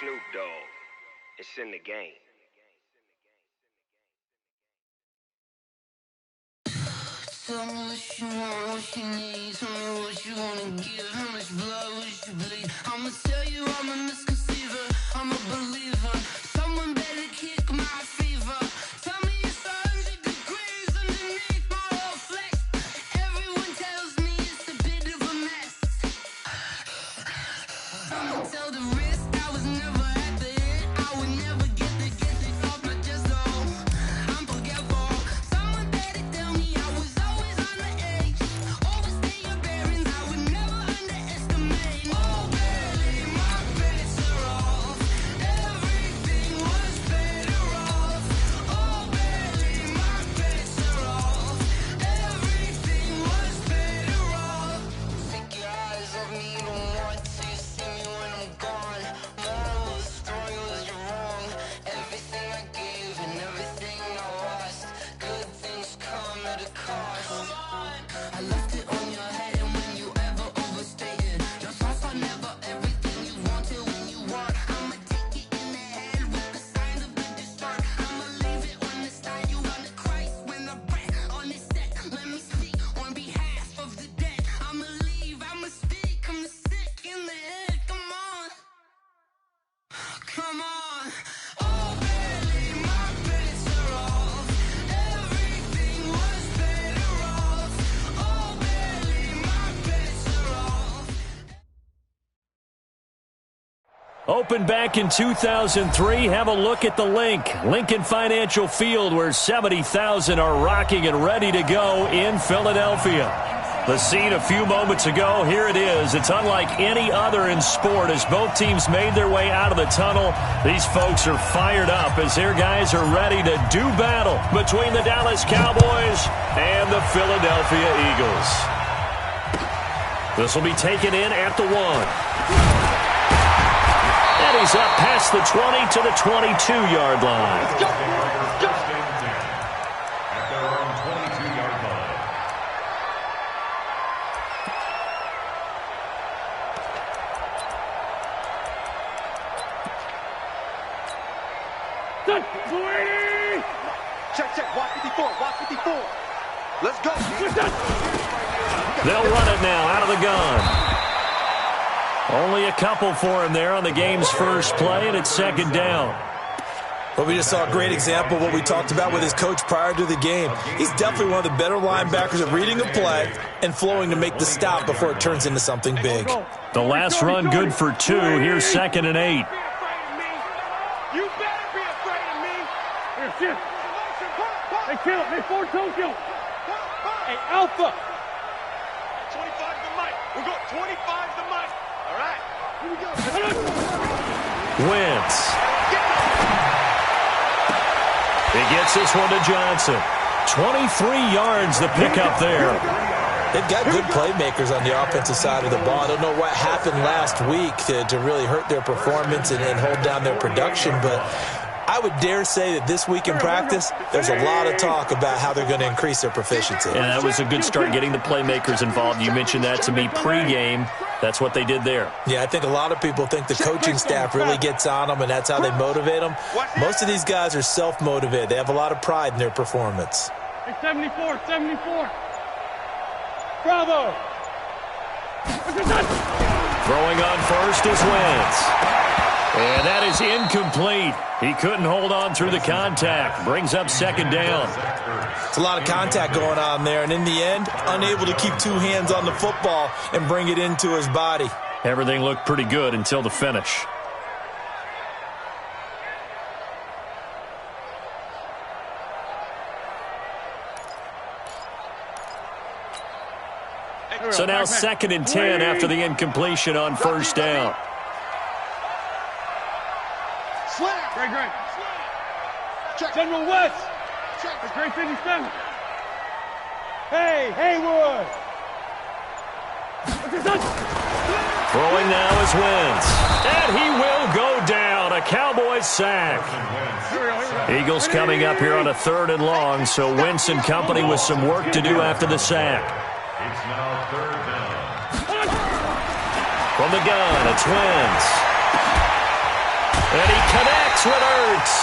Snoop Dogg. It's in the game. Tell me what you want, what you need. Tell me what you wanna give. How much blood would you bleed? I'ma tell you I'm a misconceiver. I'm a believer. Someone better kick my fever. Tell me it's 100 degrees underneath my whole flesh. Everyone tells me it's a bit of a mess. I'ma tell the risk I was never at the end. I would never get it off my chest though. I'm forgetful. Someone better tell me I was always on the edge. Overstay your bearings, I would never underestimate. Oh baby, my bets are off. Everything was better off. Oh baby, my bets are off. Everything was better off. Take your eyes off me, don't want to see me when I'm gone. Moral of the story was you're wrong. Everything I gave and everything I lost. Good things come at a cost. I left it on your head, and when you ever overstated, your thoughts are never everything you wanted when you want. I'ma take it in the head with the signs of the distort. I'ma leave it on the side. You on the Christ when the breath on the set. Let me speak on behalf of the dead. I'ma leave, I'ma speak. I'm the sick in the head. Come on, come on. Oh baby, my bets are off. Everything was better off. Oh baby, my bets are off. Opened back in 2003. Have a look at the link. Lincoln Financial Field, where 70,000 are rocking and ready to go in Philadelphia. The scene a few moments ago, here it is. It's unlike any other in sport as both teams made their way out of the tunnel. These folks are fired up as their guys are ready to do battle between the Dallas Cowboys and the Philadelphia Eagles. This will be taken in at the 1. And he's up past the 20 to the 22-yard line. At their own 22-yard line. Check, watch 54, watch 54. Let's go. They'll run it now out of the gun. Only a couple for him there on the game's first play, and it's second down. Well, we just saw a great example of what we talked about with his coach prior to the game. He's definitely one of the better linebackers at reading a play and flowing to make the stop before it turns into something big. The last run good for 2. Here's 2nd and 8. You better be afraid of me. Here, shift. Hey, kill. Hey, Ford, don't kill. Hey, Alpha. 25 the mic. We'll go 25 the mic. All right. Here we go. Wentz. He gets this one to Johnson. 23 yards the pickup there. They've got good playmakers on the offensive side of the ball. I don't know what happened last week to really hurt their performance and hold down their production, but I would dare say that this week in practice, there's a lot of talk about how they're going to increase their proficiency. And that was a good start getting the playmakers involved. You mentioned that to me pregame. That's what they did there. Yeah, I think a lot of people think the coaching staff really gets on them, and that's how they motivate them. Most of these guys are self-motivated. They have a lot of pride in their performance. Hey, 74, 74. Bravo. Throwing on first is Wentz. And that is incomplete. He couldn't hold on through the contact. Brings up second down. It's a lot of contact going on there, and in the end, unable to keep 2 hands on the football and bring it into his body. Everything looked pretty good until the finish. So now 2nd and 10 after the incompletion on first down. Great. General West. Great 57. Hey, Haywood. Throwing now is Wentz. And he will go down. A Cowboys sack. Eagles coming up here on a 3rd and long, so Wentz and company with some work to do after the sack. It's now 3rd down. From the gun, it's Wentz. And he connects with Ertz.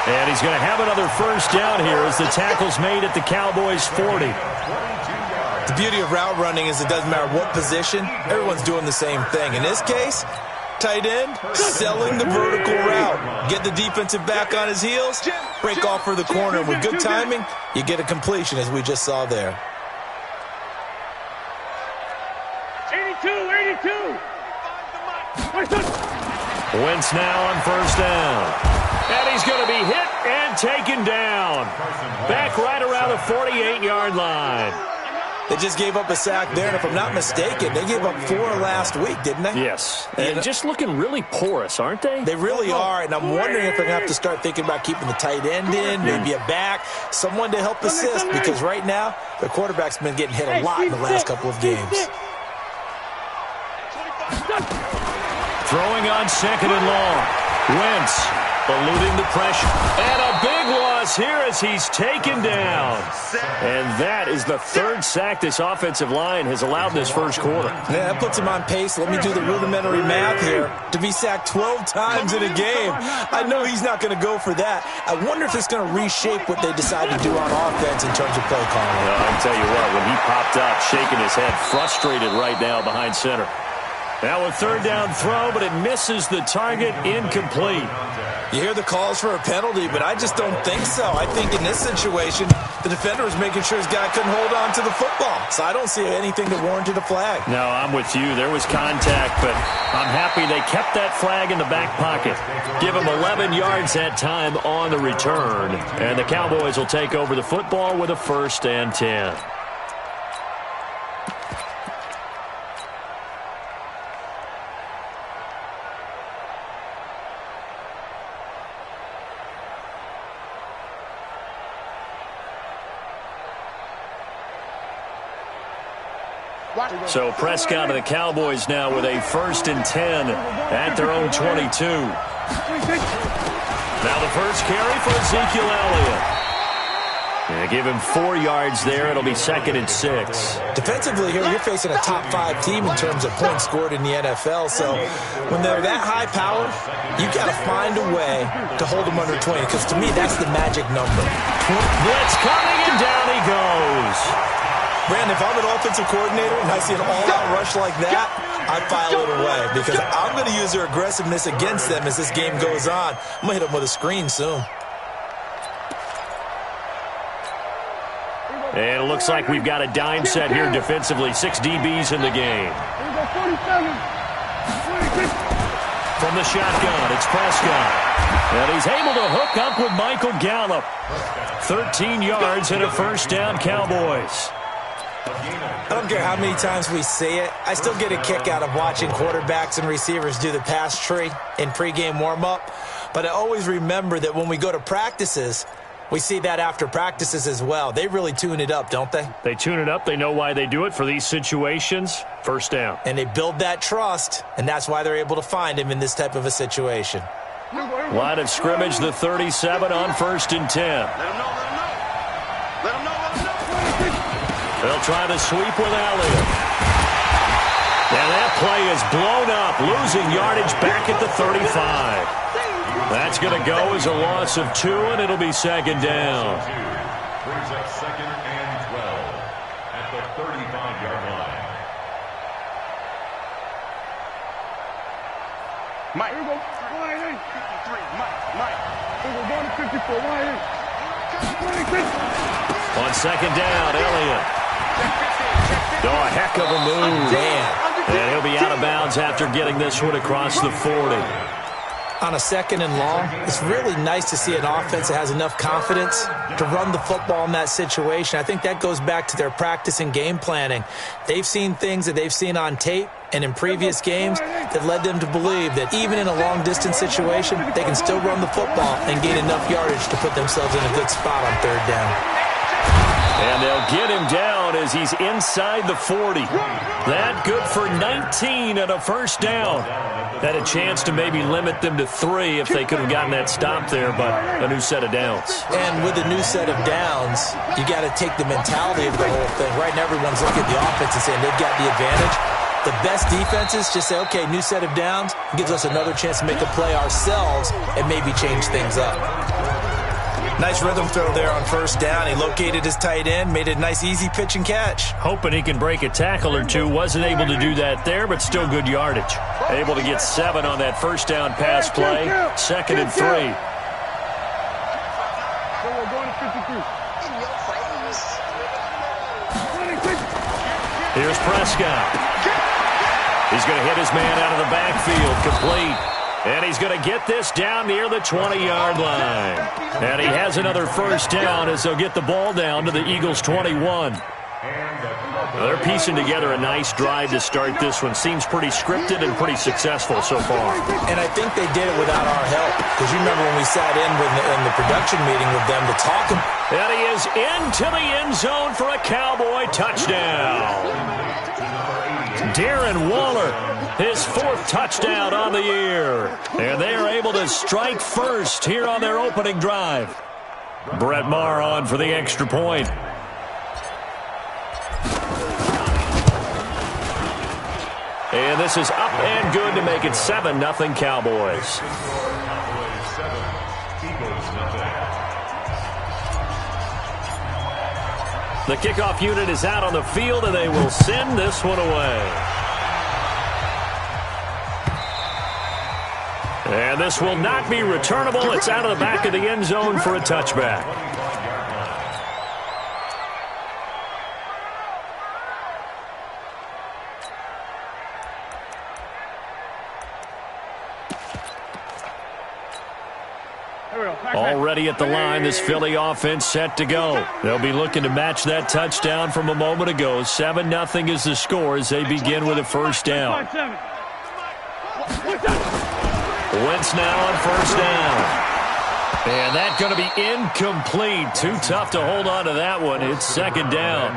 And he's going to have another first down here as the tackle's made at the Cowboys' 40. The beauty of route running is it doesn't matter what position, everyone's doing the same thing. In this case, tight end, selling the vertical route. Get the defensive back on his heels, break off for the corner. And with good timing, you get a completion, as we just saw there. 82. Wentz now on first down. And he's going to be hit and taken down. Back right around the 48-yard line. They just gave up a sack there, and if I'm not mistaken, they gave up 4 last week, didn't they? Yes. And just looking really porous, aren't they? They really are, and I'm wondering if they're going to have to start thinking about keeping the tight end in, maybe a back, someone to help assist, because right now, the quarterback's been getting hit a lot in the last couple of games. Throwing on second and long. Wentz eluding the pressure. And a big loss here as he's taken down. And that is the 3rd sack this offensive line has allowed in this first quarter. Yeah, that puts him on pace. Let me do the rudimentary math here. To be sacked 12 times in a game. I know he's not going to go for that. I wonder if it's going to reshape what they decide to do on offense in terms of play calling. Well, I can tell you what, when he popped up, shaking his head, frustrated right now behind center. Now a 3rd down throw, but it misses the target, incomplete. You hear the calls for a penalty, but I just don't think so. I think in this situation, the defender was making sure his guy couldn't hold on to the football. So I don't see anything that warranted a flag. No, I'm with you. There was contact, but I'm happy they kept that flag in the back pocket. Give him 11 yards that time on the return. And the Cowboys will take over the football with a 1st and 10. So Prescott and the Cowboys now with a 1st and 10 at their own 22. Now the first carry for Ezekiel Elliott. And give him 4 yards there. It'll be 2nd and 6. Defensively here, you're facing a top 5 team in terms of points scored in the NFL. So when they're that high powered, you got to find a way to hold them under 20. Because to me, that's the magic number. Blitz coming, and down he goes. Brandon, if I'm an offensive coordinator and I see an all-out rush like that, I file it away because I'm going to use their aggressiveness against them as this game goes on. I'm going to hit them with a screen soon. And it looks like we've got a dime set here defensively. 6 DBs in the game. From the shotgun, it's Prescott. And he's able to hook up with Michael Gallup. 13 yards and a 1st down, Cowboys. I don't care how many times we see it. I still get a kick out of watching quarterbacks and receivers do the pass tree in pregame warm-up. But I always remember that when we go to practices, we see that after practices as well. They really tune it up, don't they? They tune it up. They know why they do it for these situations. 1st down. And they build that trust, and that's why they're able to find him in this type of a situation. Line of scrimmage, the 37 on 1st and 10. Let him know. They'll try the sweep with Elliott. And that play is blown up, losing yardage back at the 35. That's going to go as a loss of 2, and it'll be 2nd down. Brings up 2nd and 12 at the 35-yard line. Mike. Here we go. 53. Mike. Here we go. 54. On 2nd down, Elliott. Oh, a heck of a move. And he'll be out of bounds after getting this one across the 40. On a 2nd and long, it's really nice to see an offense that has enough confidence to run the football in that situation. I think that goes back to their practice and game planning. They've seen things that they've seen on tape and in previous games that led them to believe that even in a long-distance situation, they can still run the football and gain enough yardage to put themselves in a good spot on 3rd down. And they'll get him down as he's inside the 40. That good for 19 and a 1st down. Had a chance to maybe limit them to 3 if they could have gotten that stop there, but a new set of downs. And with a new set of downs, you got to take the mentality of the whole thing. Right now, everyone's looking at the offense and saying they've got the advantage. The best defenses just say, okay, new set of downs, gives us another chance to make a play ourselves and maybe change things up. Nice rhythm throw there on first down. He located his tight end, made a nice easy pitch and catch. Hoping he can break a tackle or two. Wasn't able to do that there, but still good yardage. Able to get 7 on that first down pass play. 2nd and 3. So we're going to 52. Here's Prescott. He's going to hit his man out of the backfield, complete. And he's going to get this down near the 20-yard line. And he has another first down as they'll get the ball down to the Eagles' 21. They're piecing together a nice drive to start this one. Seems pretty scripted and pretty successful so far. And I think they did it without our help. Because you remember when we sat in the production meeting with them to talk. And he is into the end zone for a Cowboy touchdown. Darren Waller, his 4th touchdown on the year. And they are able to strike first here on their opening drive. Brett Maher on for the extra point. And this is up and good to make it 7-0 Cowboys. The kickoff unit is out on the field, and they will send this one away. And this will not be returnable. It's out of the back of the end zone for a touchback. Already at the line, this Philly offense set to go. They'll be looking to match that touchdown from a moment ago. 7-0 is the score as they begin with a first down. Wentz now on first down. And that's going to be incomplete. Too tough to hold on to that one. It's 2nd down.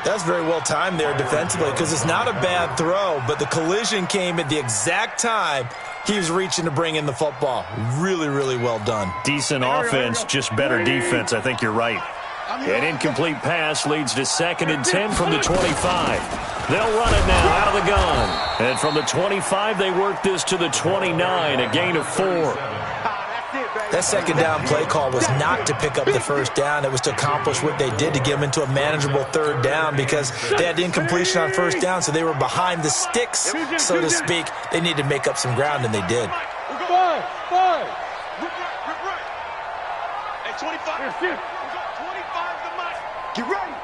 That's very well timed there defensively because it's not a bad throw, but the collision came at the exact time he was reaching to bring in the football. Really, really well done. Decent offense, just better defense. I think you're right. An incomplete pass leads to 2nd and 10 from the 25. They'll run it now out of the gun. And from the 25, they work this to the 29, a gain of 4. That 2nd down play call was not to pick up the first down. It was to accomplish what they did to get them into a manageable 3rd down because they had incompletion on first down, so they were behind the sticks, so to speak. They needed to make up some ground, and they did. Five. Hey, 25. 25 the mic. Get ready.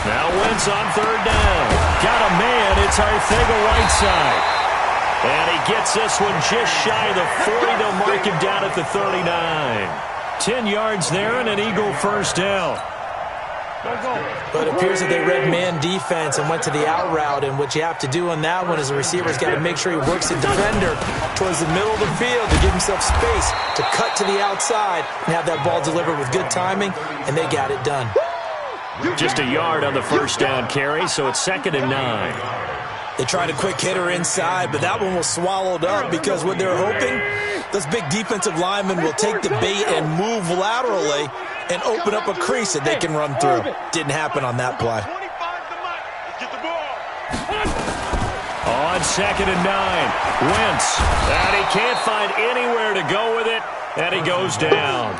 Now Wentz on 3rd down. Got a man. It's Arcega-Whiteside. And he gets this one just shy of the 40. They'll mark him down at the 39. 10 yards there and an Eagle first down. But it appears that they read man defense and went to the out route, and what you have to do on that one is the receiver's got to make sure he works the defender towards the middle of the field to give himself space to cut to the outside and have that ball delivered with good timing, and they got it done. Just a yard on the first down carry, so it's 2nd and 9. They tried a quick hitter inside, but that one was swallowed up because what they're hoping, those big defensive linemen will take the bait and move laterally and open up a crease that they can run through. Didn't happen on that play. 25 the mic. Let's get the ball. On 2nd and 9, Wentz. And he can't find anywhere to go with it, and he goes down.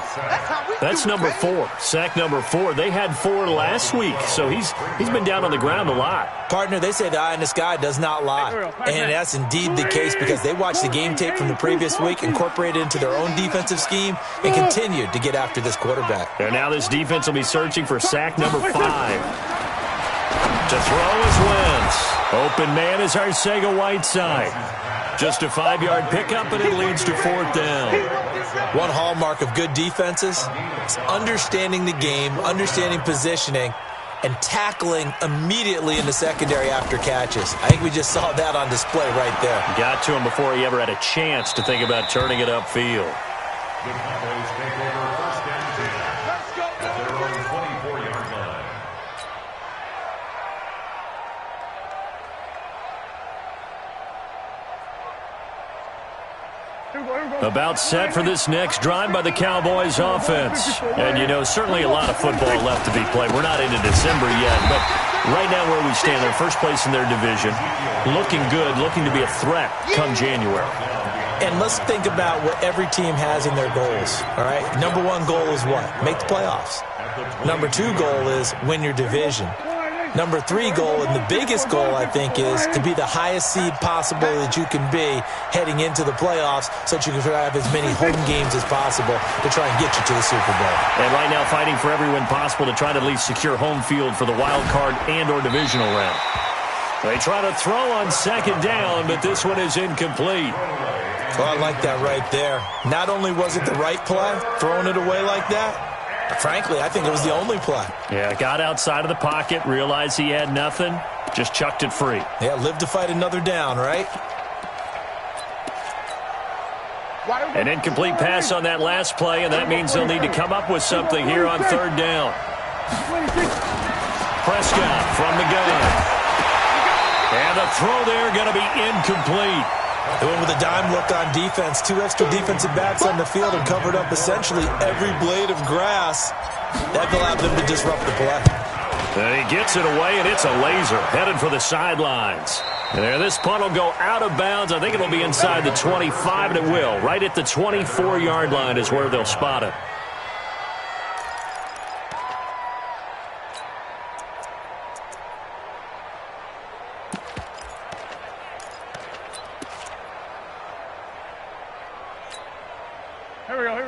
That's number 4, sack number 4. They had 4 last week, so he's been down on the ground a lot. Partner, they say the eye in the sky does not lie. And that's indeed the case because they watched the game tape from the previous week, incorporated it into their own defensive scheme, and continued to get after this quarterback. And now this defense will be searching for sack number 5. To throw is Wentz. Open man is Arcega-Whiteside. Just a 5-yard pickup, and it leads to 4th down. One hallmark of good defenses is understanding the game, understanding positioning, and tackling immediately in the secondary after catches. I think we just saw that on display right there. Got to him before he ever had a chance to think about turning it upfield. The Cowboys take over first and 10 at their own 24-yard line. About set for this next drive by the Cowboys offense. And, you know, certainly a lot of football left to be played. We're not into December yet, but Right now where we stand, they're first place in their division. Looking good, looking to be a threat come January. And let's think about what every team has in their goals, all right? Number one goal is what? Make the playoffs. Number two goal is win your division. Number three goal, and the biggest goal, I think, is to be the highest seed possible that you can be heading into the playoffs so that you can have as many home games as possible to try and get you to the Super Bowl. And right now fighting for every win possible to try to at least secure home field for the wild card and or divisional round. They try to throw on second down, but this one is incomplete. Well, I like that right there. Not only was it the right play, throwing it away like that, but frankly, I think it was the only play. Yeah, got outside of the pocket, realized he had nothing, just chucked it free. Yeah, live to fight another down, right? An incomplete pass on that last play, and that means they'll need to come up with something here on third down. Prescott from the gun. And the throw there going to be incomplete. They went with a dime look on defense. Two extra defensive backs on the field and covered up essentially every blade of grass. That allowed them to disrupt the play. And he gets it away, and it's a laser headed for the sidelines. And there, this punt will go out of bounds. I think it'll be inside the 25, and it will. Right at the 24-yard line is where they'll spot it.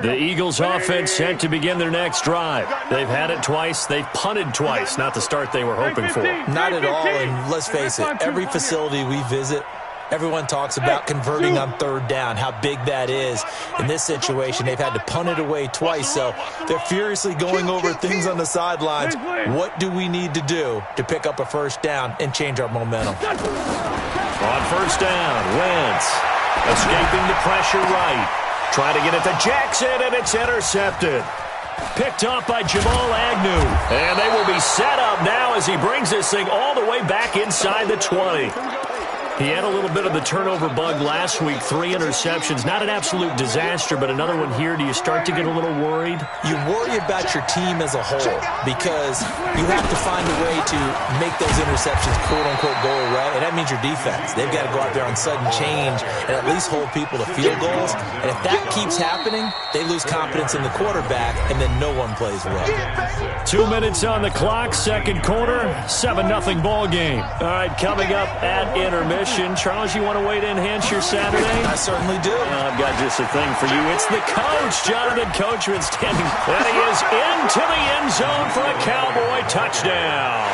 The Eagles offense set to begin their next drive. They've had it twice. They've punted twice. Not the start they were hoping for. Not at all, and let's face it, every facility we visit, everyone talks about converting on third down, how big that is. In this situation, they've had to punt it away twice, so they're furiously going over things on the sidelines. What do we need to do to pick up a first down and change our momentum? On first down, Wentz escaping the pressure right. Trying to get it to Jackson, and it's intercepted. Picked off by Jamal Agnew. And they will be set up now as he brings this thing all the way back inside the 20. He had a little bit of the turnover bug last week, 3 interceptions. Not an absolute disaster, but another one here. Do you start to get a little worried? You worry about your team as a whole because you have to find a way to make those interceptions quote-unquote go away, and that means your defense. They've got to go out there on sudden change and at least hold people to field goals. And if that keeps happening, they lose confidence in the quarterback, and then no one plays well. 2 minutes on the clock, second quarter, 7-0 ball game. All right, coming up at intermission. Charles, you want to wait to enhance your Saturday? I certainly do. I've got just a thing for you. It's the coach, Jonathan Coachman, standing. And he is into the end zone for a Cowboy touchdown.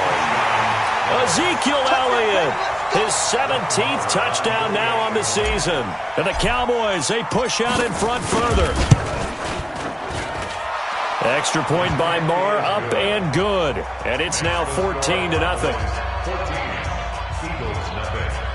Ezekiel Elliott, his 17th touchdown now on the season. And the Cowboys, they push out in front further. Extra point by Marr, up and good. And it's now 14-0. 14, Eagles nothing.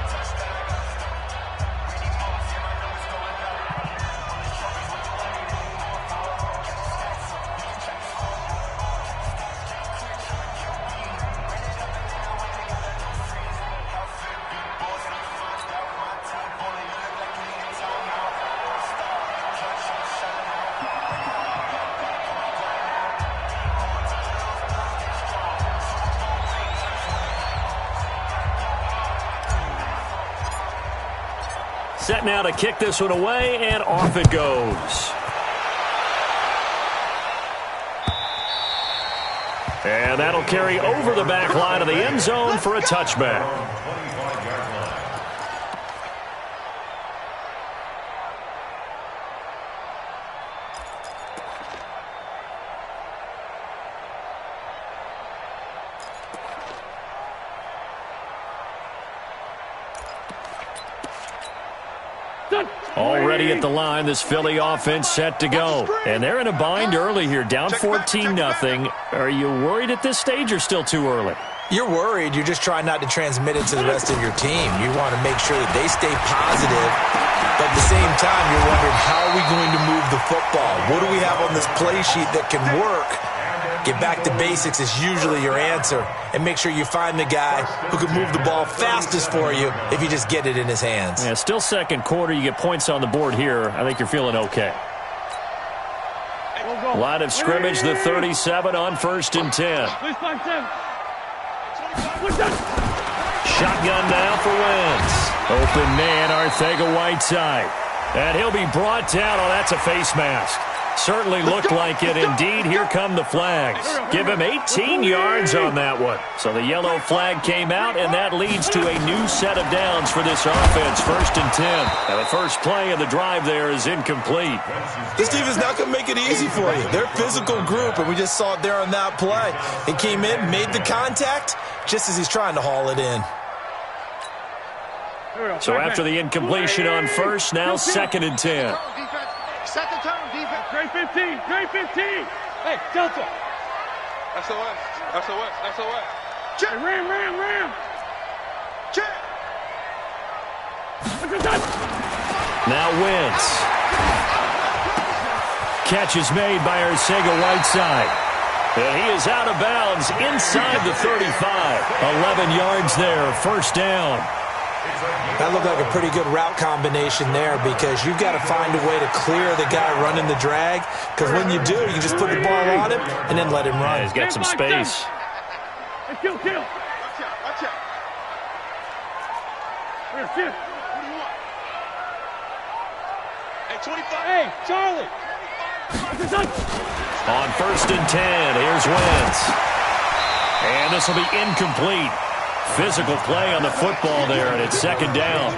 Set now to kick this one away, and off it goes. And that'll carry over the back line of the end zone for a touchback. Already at the line, this Philly offense set to go. And they're in a bind early here, down 14-0. Are you worried at this stage or still too early? You're worried. You're just trying not to transmit it to the rest of your team. You want to make sure that they stay positive. But at the same time, you're wondering, how are we going to move the football? What do we have on this play sheet that can work? Get back to basics is usually your answer. And make sure you find the guy who can move the ball fastest for you if you just get it in his hands. Yeah, still second quarter. You get points on the board here. I think you're feeling okay. Line of scrimmage, the 37 on 1st and 10. Shotgun now for Wentz. Open man, Arcega-Whiteside. And he'll be brought down. Oh, that's a face mask. Certainly looked like it. Indeed, here come the flags. Give him 18 yards on that one. So the yellow flag came out, and that leads to a new set of downs for this offense. 1st and 10. Now, the first play of the drive there is incomplete. This team is not going to make it easy for you. They're a physical group, and we just saw it there on that play. He came in, made the contact, just as he's trying to haul it in. So after the incompletion on first, now 2nd and 10. Set the tone, defense. Trey 15. Trey 15. Hey, Delta. SOS. SOS. SOS. Check. Hey, Ram. Check. Now Wentz. Catch is made by Arcega-Whiteside. And he is out of bounds inside the 35. 11 yards there, 1st down. That looked like a pretty good route combination there because you've got to find a way to clear the guy running the drag, because when you do, you can just put the ball on him and then let him run. Yeah, he's got some space. Hey, kill. Watch out. Here, shift. What do you want? Hey, 25. Hey, Charlie. On 1st and 10, here's Wentz. And this will be incomplete. Physical play on the football there, and it's 2nd down.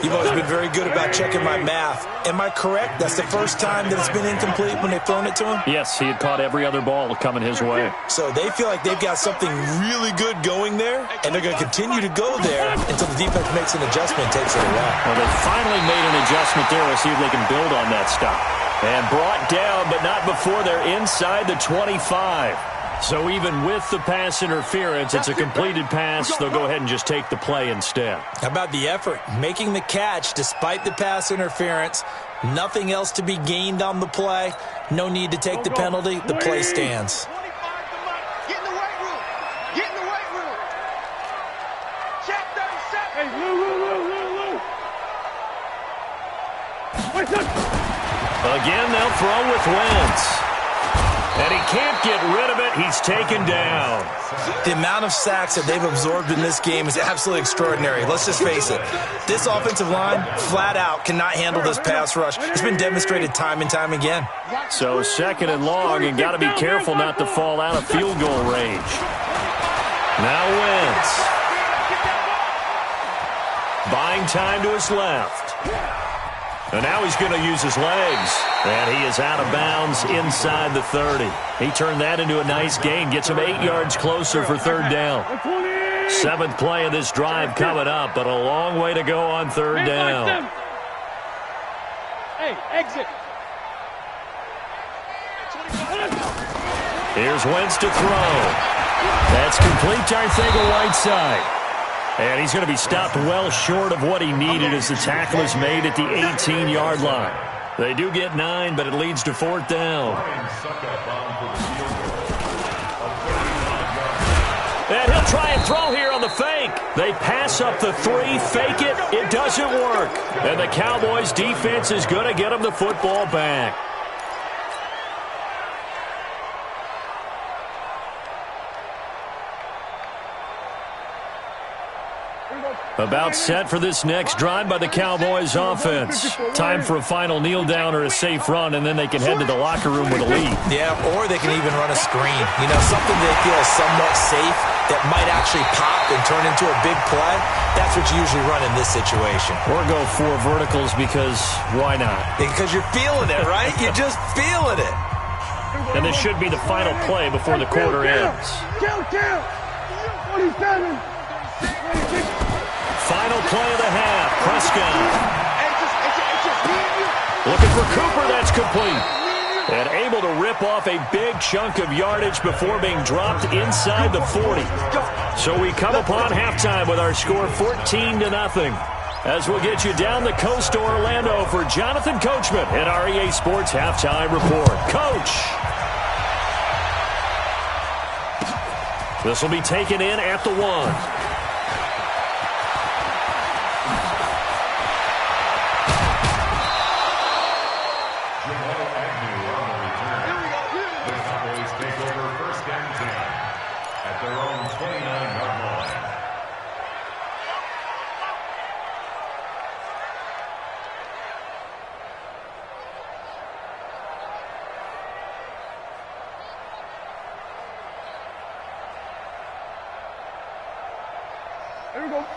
You've always been very good about checking my math. Am I correct? That's the first time that it's been incomplete when they've thrown it to him? Yes, he had caught every other ball coming his way. So they feel like they've got something really good going there, and they're going to continue to go there until the defense makes an adjustment and takes it away. Well, they finally made an adjustment there. We'll see if they can build on that stop. And brought down, but not before they're inside the 25. So even with the pass interference, it's a completed pass. They'll go ahead and just take the play instead. How about the effort? Making the catch despite the pass interference. Nothing else to be gained on the play. No need to take the penalty. The play stands. 25 the mic. Get in the weight room. Get in the weight room. Check 37. Hey, Lou. Wait, look. Again, they'll throw with Wentz. And he can't get rid of it. He's taken down. The amount of sacks that they've absorbed in this game is absolutely extraordinary. Let's just face it. This offensive line, flat out, cannot handle this pass rush. It's been demonstrated time and time again. So 2nd and long, and got to be careful not to fall out of field goal range. Now Wentz. Buying time to his left. And now he's going to use his legs. And he is out of bounds inside the 30. He turned that into a nice gain. Gets him 8 yards closer for 3rd down. 7th play of this drive coming up, but a long way to go on 3rd down. Hey, exit. Here's Wentz to throw. That's complete to Arcega-Whiteside. And he's going to be stopped well short of what he needed as the tackle is made at the 18-yard line. They do get 9, but it leads to 4th down. And he'll try and throw here on the fake. They pass up the 3, fake it. It doesn't work. And the Cowboys' defense is going to get him the football back. About set for this next drive by the Cowboys offense. Time for a final kneel down or a safe run, and then they can head to the locker room with a lead. Yeah, or they can even run a screen. You know, something they feel is somewhat safe that might actually pop and turn into a big play. That's what you usually run in this situation. Or go 4 verticals because why not? Because you're feeling it, right? You're just feeling it. And this should be the final play before the quarter ends. Kill. 27. Final play of the half. Prescott. Looking for Cooper. That's complete. And able to rip off a big chunk of yardage before being dropped inside the 40. So we come upon halftime with our score 14-0. As we'll get you down the coast to Orlando for Jonathan Coachman at our EA Sports Halftime Report. Coach. This will be taken in at the 1. Take over 1st and 10 at their own 20.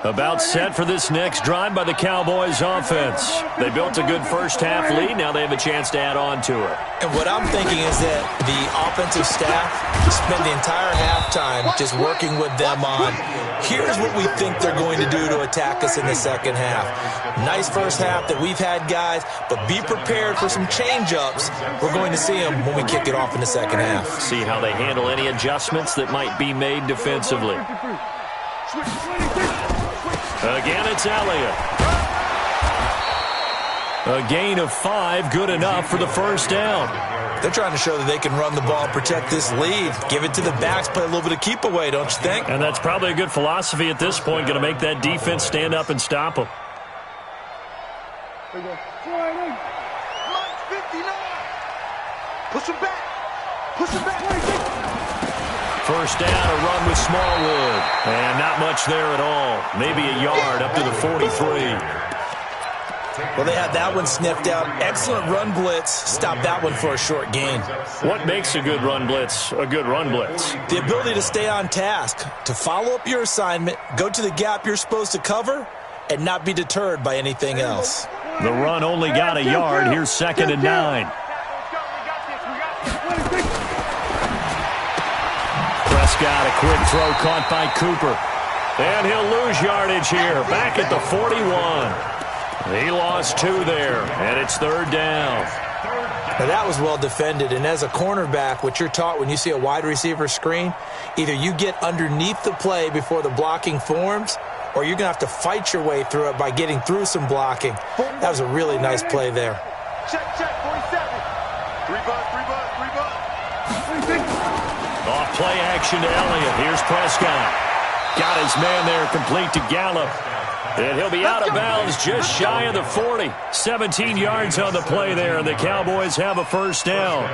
About set for this next drive by the Cowboys offense. They built a good first-half lead. Now they have a chance to add on to it. And what I'm thinking is that the offensive staff spent the entire halftime just working with them on, here's what we think they're going to do to attack us in the second half. Nice first half that we've had, guys, but be prepared for some change-ups. We're going to see them when we kick it off in the second half. See how they handle any adjustments that might be made defensively. Again, it's Elliott. A gain of 5, good enough for the first down. They're trying to show that they can run the ball and protect this lead. Give it to the backs, play a little bit of keep away, don't you think? And that's probably a good philosophy at this point, going to make that defense stand up and stop them. Line 59. Push him back. Push him back. First down, a run with Smallwood. And not much there at all. Maybe a yard up to the 43. Well, they had that one sniffed out. Excellent run blitz. Stop that one for a short gain. What makes a good run blitz a good run blitz? The ability to stay on task, to follow up your assignment, go to the gap you're supposed to cover, and not be deterred by anything else. The run only got a yard. Here's 2nd and 9. Prescott, a quick throw caught by Cooper. And he'll lose yardage here. Back at the 41. He lost 2 there, and it's 3rd down. Now that was well defended, and as a cornerback, what you're taught when you see a wide receiver screen, either you get underneath the play before the blocking forms, or you're going to have to fight your way through it by getting through some blocking. That was a really nice play there. Check, 47. 3 butt. Off play action to Elliott. Here's Prescott. Got his man there complete to Gallup. And he'll be out of bounds just shy of the 40. 17 yards on the play there, and the Cowboys have a first down.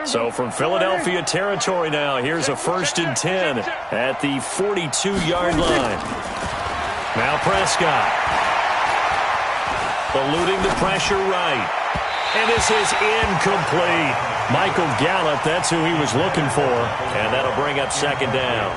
So from Philadelphia territory now, here's a 1st and 10 at the 42-yard line. Now Prescott. Eluding the pressure right. And this is incomplete. Michael Gallup, that's who he was looking for. And that'll bring up 2nd down.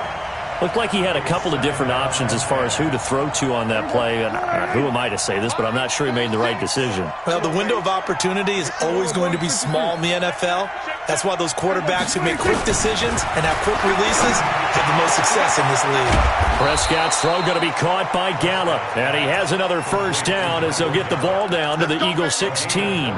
Looked like he had a couple of different options as far as who to throw to on that play. And who am I to say this, but I'm not sure he made the right decision. Well, the window of opportunity is always going to be small in the NFL. That's why those quarterbacks who make quick decisions and have quick releases have the most success in this league. Prescott's throw going to be caught by Gallup. And he has another first down as they'll get the ball down to the Eagles 16.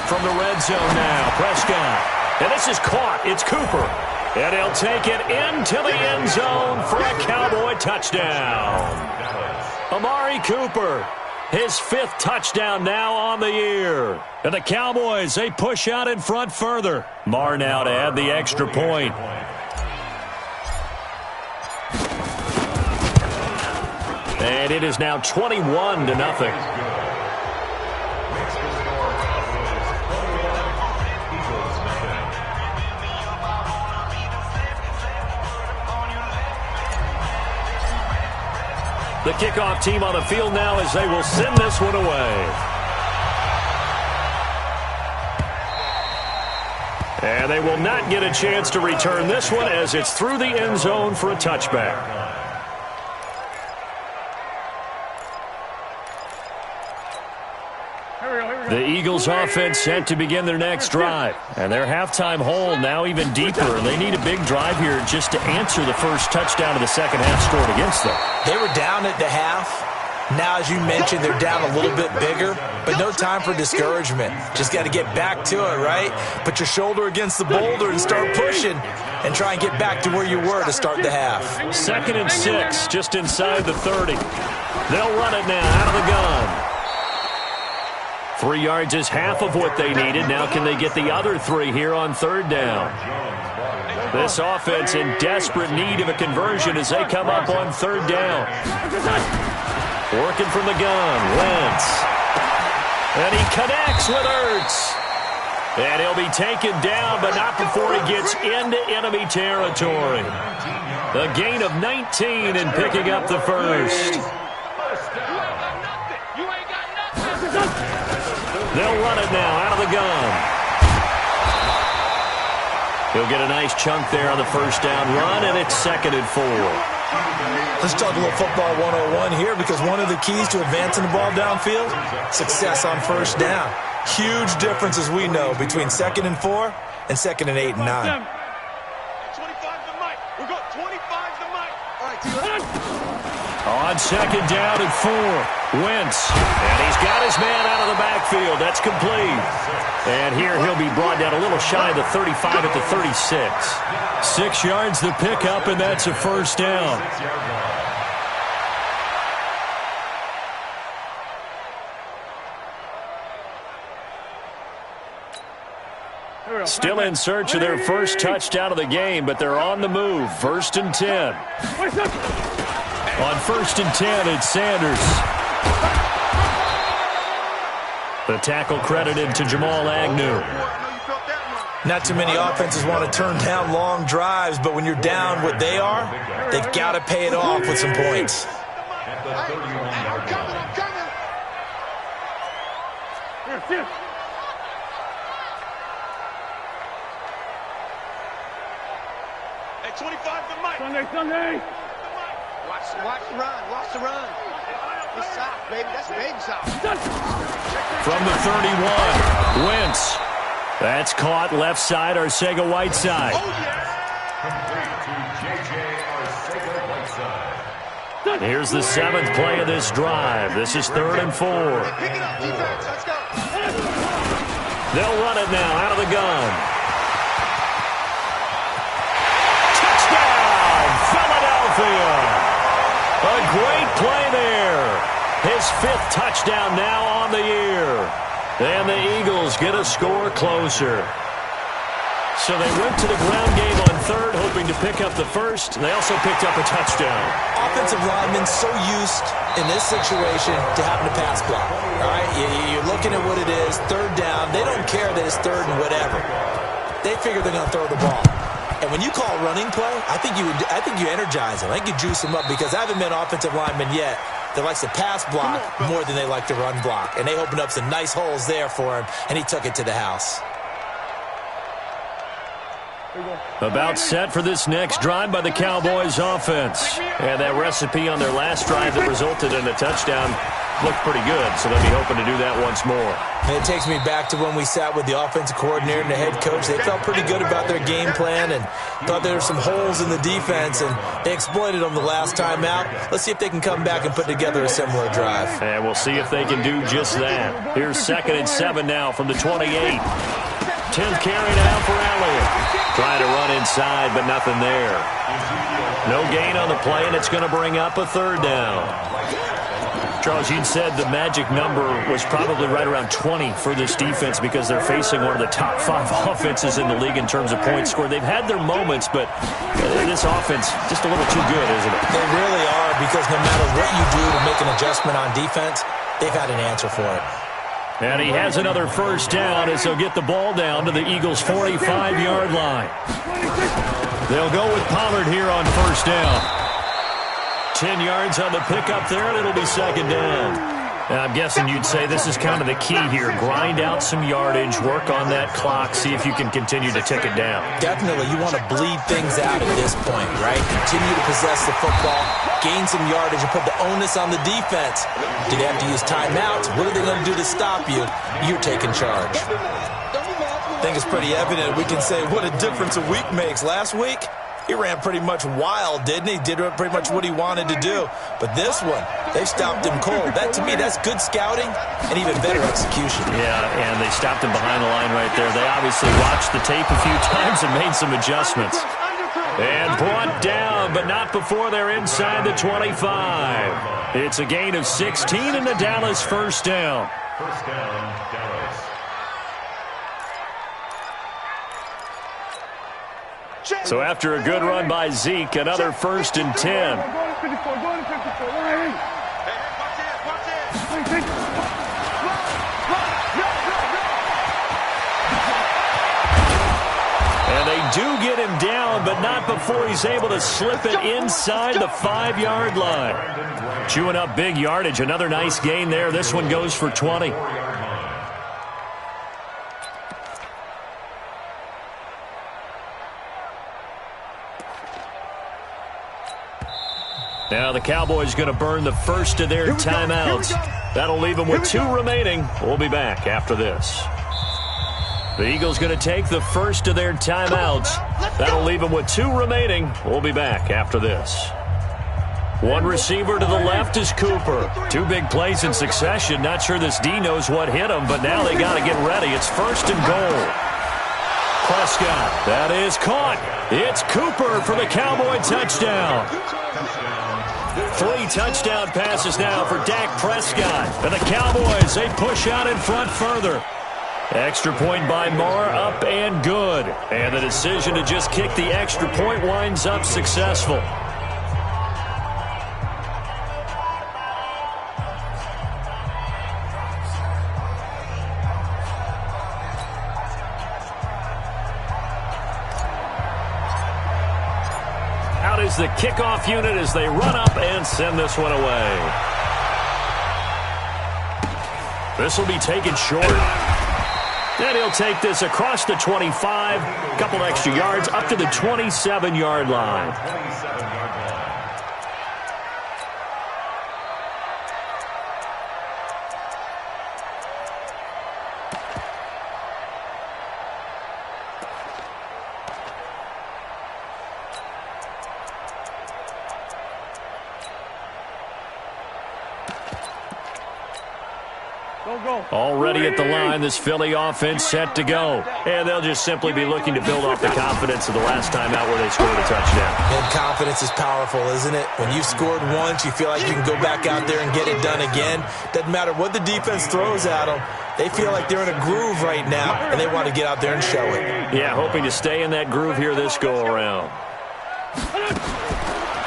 From the red zone now, Prescott. And this is caught. It's Cooper. And he'll take it into the end zone for a Cowboy touchdown. Amari Cooper, his 5th touchdown now on the year. And the Cowboys, they push out in front further. Marr now to add the extra point. And it is now 21-0. The kickoff team on the field now as they will send this one away. And they will not get a chance to return this one as it's through the end zone for a touchback. The Eagles offense set to begin their next drive. And their halftime hole now even deeper. And they need a big drive here just to answer the first touchdown of the second half scored against them. They were down at the half. Now, as you mentioned, they're down a little bit bigger, but no time for discouragement. Just got to get back to it, right? Put your shoulder against the boulder and start pushing and try and get back to where you were to start the half. 2nd and 6, just inside the 30. They'll run it now out of the gun. 3 yards is half of what they needed. Now can they get the other 3 here on 3rd down? This offense in desperate need of a conversion as they come up on 3rd down. Working from the gun, Wentz. And he connects with Ertz. And he'll be taken down, but not before he gets into enemy territory. A gain of 19 and picking up the first. They'll run it now out of the gun. He'll get a nice chunk there on the first down run, and it's 2nd and 4. Let's talk a little football 101 here, because one of the keys to advancing the ball downfield, success on first down. Huge difference, as we know, between 2nd and 4 and 2nd and 8 and 9. 25 the mic. We've got 25 the mic. All right, team. On 2nd down and 4, Wentz. And he's got his man out of the backfield. That's complete. And here he'll be brought down a little shy of the 35 at the 36. 6 yards the pickup, and that's a first down. Still in search of their first touchdown of the game, but they're on the move. 1st and 10. On 1st and 10, it's Sanders. The tackle credited to Jamal Agnew. Not too many offenses want to turn down long drives, but when you're down what they are, they've got to pay it off with some points. I'm coming. Hey, 25 the mic. Sunday. Watch the run. Watch the run. It's soft, baby. That's baby soft. From the 31, Wentz. That's caught left side, Arcega-Whiteside. Oh, yeah. Here's the 7th play of this drive. This is 3rd and 4. Pick it up, defense. Let's go. They'll run it now out of the gun. Touchdown, Philadelphia. A great play there. His 5th touchdown now on the year. And the Eagles get a score closer. So they went to the ground game on 3rd, hoping to pick up the first. They also picked up a touchdown. Offensive linemen so used in this situation to having to pass block. All right, you're looking at what it is, 3rd down. They don't care that it's 3rd and whatever. They figure they're going to throw the ball. And when you call running play, I think you energize them. I think you juice them up, because I haven't met an offensive lineman yet that likes to pass block more than they like to run block. And they opened up some nice holes there for him, and he took it to the house. About set for this next drive by the Cowboys offense. And that recipe on their last drive that resulted in a touchdown looked pretty good, so they'll be hoping to do that once more. And it takes me back to when we sat with the offensive coordinator and the head coach. They felt pretty good about their game plan and thought there were some holes in the defense, and they exploited them the last time out. Let's see if they can come back and put together a similar drive. And we'll see if they can do just that. Here's 2nd and 7 now from the 28. 10th carry now for Elliott. Trying to run inside, but nothing there. No gain on the play, and it's going to bring up a 3rd down. Charles, you'd said the magic number was probably right around 20 for this defense, because they're facing one of the top 5 offenses in the league in terms of points scored. They've had their moments, but this offense just a little too good, isn't it? They really are, because no matter what you do to make an adjustment on defense, they've had an answer for it. And he has another first down as they'll get the ball down to the Eagles' 45-yard line. They'll go with Pollard here on first down. 10 yards on the pickup there, and it'll be 2nd down. And I'm guessing you'd say this is kind of the key here. Grind out some yardage, work on that clock, see if you can continue to tick it down. Definitely. You want to bleed things out at this point, right? Continue to possess the football, gain some yardage, and put the onus on the defense. Do they have to use timeouts? What are they going to do to stop you? You're taking charge. I think it's pretty evident. We can say what a difference a week makes. Last week, he ran pretty much wild, didn't he? Did pretty much what he wanted to do. But this one, they stopped him cold. That, to me, that's good scouting and even better execution. Yeah, and they stopped him behind the line right there. They obviously watched the tape a few times and made some adjustments. And brought down, but not before they're inside the 25. It's a gain of 16 and the Dallas first down. First down, Dallas. So after a good run by Zeke, another 1st and 10. do get him down, but not before he's able to slip it inside the 5-yard line. Chewing up big yardage. Another nice gain there. This one goes for 20. Now the Cowboys going to burn the first of their timeouts. That'll leave them with 2 remaining. We'll be back after this. The Eagles going to take the first of their timeouts. That'll leave them with 2 remaining. We'll be back after this. One receiver to the left is Cooper. 2 big plays in succession. Not sure this D knows what hit him, but now they got to get ready. It's 1st and goal. Prescott, that is caught. It's Cooper for the Cowboy touchdown. 3 touchdown passes now for Dak Prescott. And the Cowboys, they push out in front further. Extra point by Marr, up and good. And the decision to just kick the extra point winds up successful. The kickoff unit as they run up and send this one away. This will be taken short. And he'll take this across the 25, a couple extra yards up to the 27-yard line. Already at the line, this Philly offense set to go. And they'll just simply be looking to build off the confidence of the last time out where they scored a touchdown. And confidence is powerful, isn't it? When you've scored once, you feel like you can go back out there and get it done again. Doesn't matter what the defense throws at them. They feel like they're in a groove right now, and they want to get out there and show it. Yeah, hoping to stay in that groove here this go-around.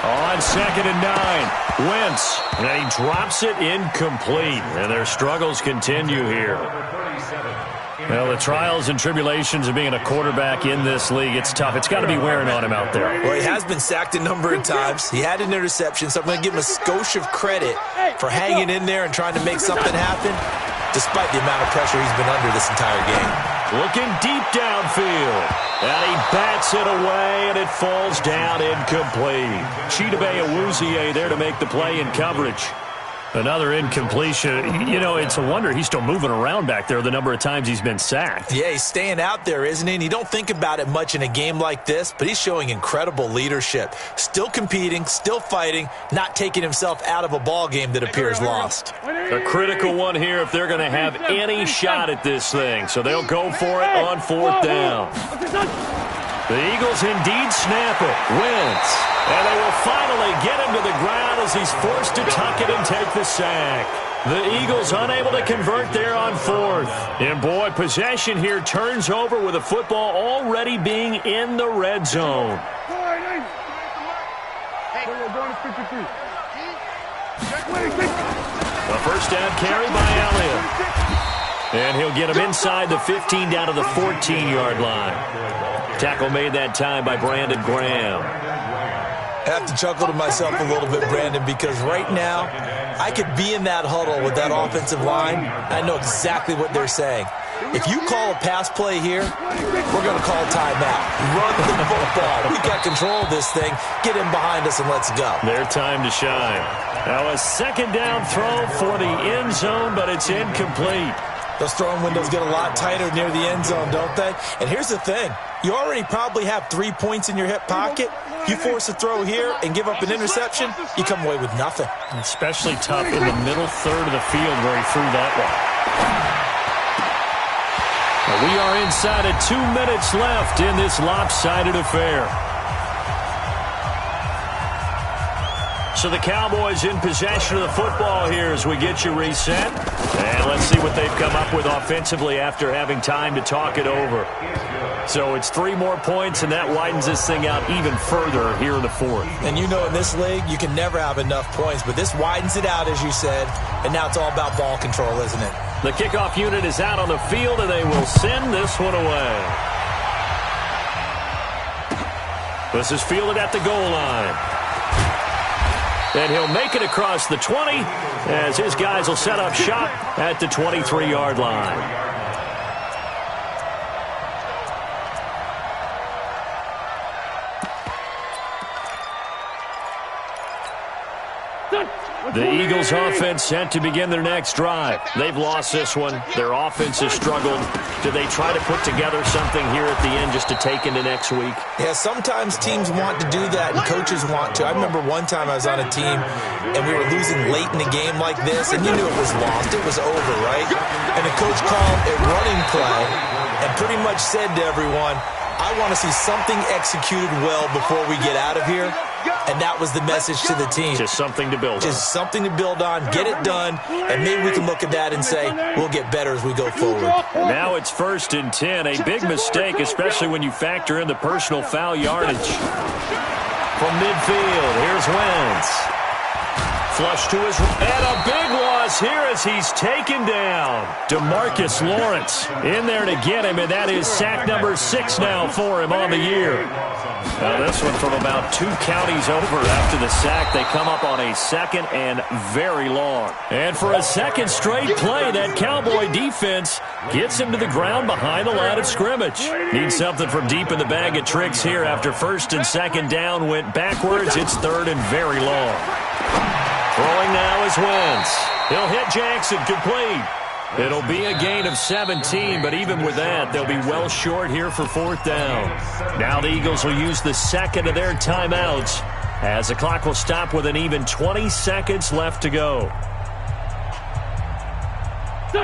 On 2nd and 9, Wentz, and he drops it incomplete, and their struggles continue here. Well, the trials and tribulations of being a quarterback in this league, it's tough. It's got to be wearing on him out there. Well, he has been sacked a number of times. He had an interception, so I'm going to give him a skosh of credit for hanging in there and trying to make something happen, despite the amount of pressure he's been under this entire game. Looking deep downfield. And he bats it away, and it falls down incomplete. Chidobe Awuzie there to make the play in coverage. Another incompletion. You know, it's a wonder he's still moving around back there the number of times he's been sacked. Yeah, he's staying out there, isn't he? And you don't think about it much in a game like this, but he's showing incredible leadership. Still competing, still fighting, not taking himself out of a ball game that appears lost. A critical one here if they're going to have any shot at this thing. So they'll go for it on 4th down. The Eagles indeed snap it. Wentz. And they will finally get him to the ground as he's forced to tuck it and take the sack. The Eagles unable to convert there on 4th. And boy, possession here turns over with the football already being in the red zone. A first down carry by Elliott. And he'll get him inside the 15 down to the 14-yard line. Tackle made that time by Brandon Graham. I have to chuckle to myself a little bit, Brandon, because right now I could be in that huddle with that offensive line. I know exactly what they're saying. If you call a pass play here, we're going to call timeout. Run the football. We got control of this thing. Get in behind us and let's go. Their time to shine. Now a 2nd down throw for the end zone, but it's incomplete. Those throwing windows get a lot tighter near the end zone, don't they? And here's the thing. You already probably have 3 points in your hip pocket. You force a throw here and give up an interception, you come away with nothing. Especially tough in the middle third of the field where he threw that one. Now we are inside of 2 minutes left in this lopsided affair. So the Cowboys in possession of the football here as we get you reset. And let's see what they've come up with offensively after having time to talk it over. So it's 3 more points, and that widens this thing out even further here in the 4th. And you know in this league, you can never have enough points, but this widens it out, as you said, and now it's all about ball control, isn't it? The kickoff unit is out on the field, and they will send this one away. This is fielded at the goal line. And he'll make it across the 20 as his guys will set up shop at the 23-yard line. The Eagles offense set to begin their next drive. They've lost this one. Their offense has struggled. Do they try to put together something here at the end just to take into next week? Yeah, sometimes teams want to do that and coaches want to. I remember one time I was on a team and we were losing late in a game like this and you knew it was lost. It was over, right? And the coach called a running play and pretty much said to everyone, I want to see something executed well before we get out of here. And that was the message to the team. Just something to build on. Just something to build on, get it done, and maybe we can look at that and say, we'll get better as we go forward. And now it's 1st and 10. A big mistake, especially when you factor in the personal foul yardage. From midfield, here's Wentz. Flush to his right. And a big loss here as he's taken down. DeMarcus Lawrence in there to get him, and that is sack number 6 now for him on the year. Now this one from about 2 counties over after the sack. They come up on a 2nd and very long. And for a 2nd straight play, that Cowboy defense gets him to the ground behind the line of scrimmage. Needs something from deep in the bag of tricks here after 1st and 2nd down went backwards. It's 3rd and very long. Throwing now is Wentz. He'll hit Jackson, complete. It'll be a gain of 17, but even with that, they'll be well short here for 4th down. Now the Eagles will use the 2nd of their timeouts as the clock will stop with an even 20 seconds left to go.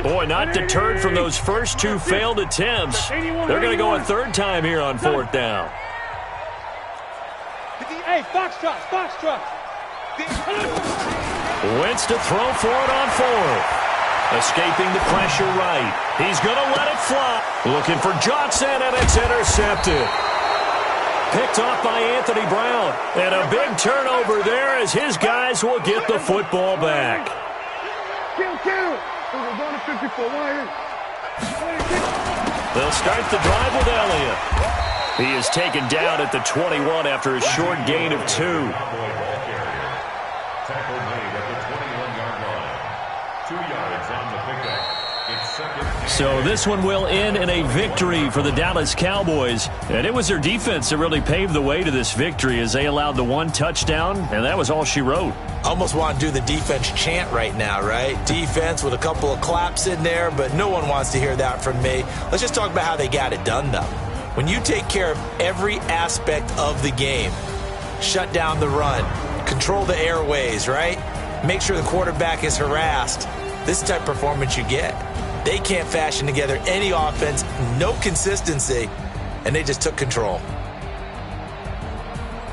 Boy, not deterred from those first 2 failed attempts. They're going to go a 3rd time here on 4th down. Hey, Foxtrot. Wentz to throw for it on 4th. Escaping the pressure right. He's going to let it fly. Looking for Johnson, and it's intercepted. Picked off by Anthony Brown. And a big turnover there as his guys will get the football back. They'll start the drive with Elliott. He is taken down at the 21 after a short gain of 2. Tackle made at the 21-yard line. 2 yards on the pickup. It's 2nd. So this one will end in a victory for the Dallas Cowboys. And it was their defense that really paved the way to this victory as they allowed the 1 touchdown, and that was all she wrote. Almost want to do the defense chant right now, right? Defense with a couple of claps in there, but no one wants to hear that from me. Let's just talk about how they got it done, though. When you take care of every aspect of the game, shut down the run, control the airways, right? Make sure the quarterback is harassed. This is the type of performance you get. They can't fashion together any offense, no consistency, and they just took control.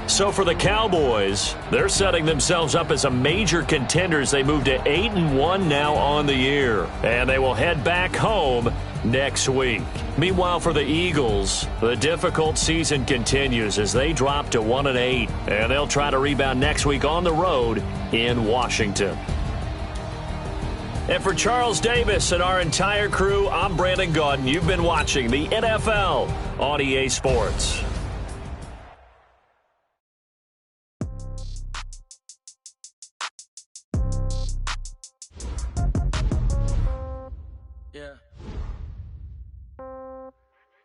So for the Cowboys, they're setting themselves up as a major contender as they move to 8-1 now on the year. And they will head back home next week. Meanwhile, for the Eagles, the difficult season continues as they drop to 1-8. And they'll try to rebound next week on the road in Washington. And for Charles Davis and our entire crew, I'm Brandon Gaudin. You've been watching the NFL on EA Sports.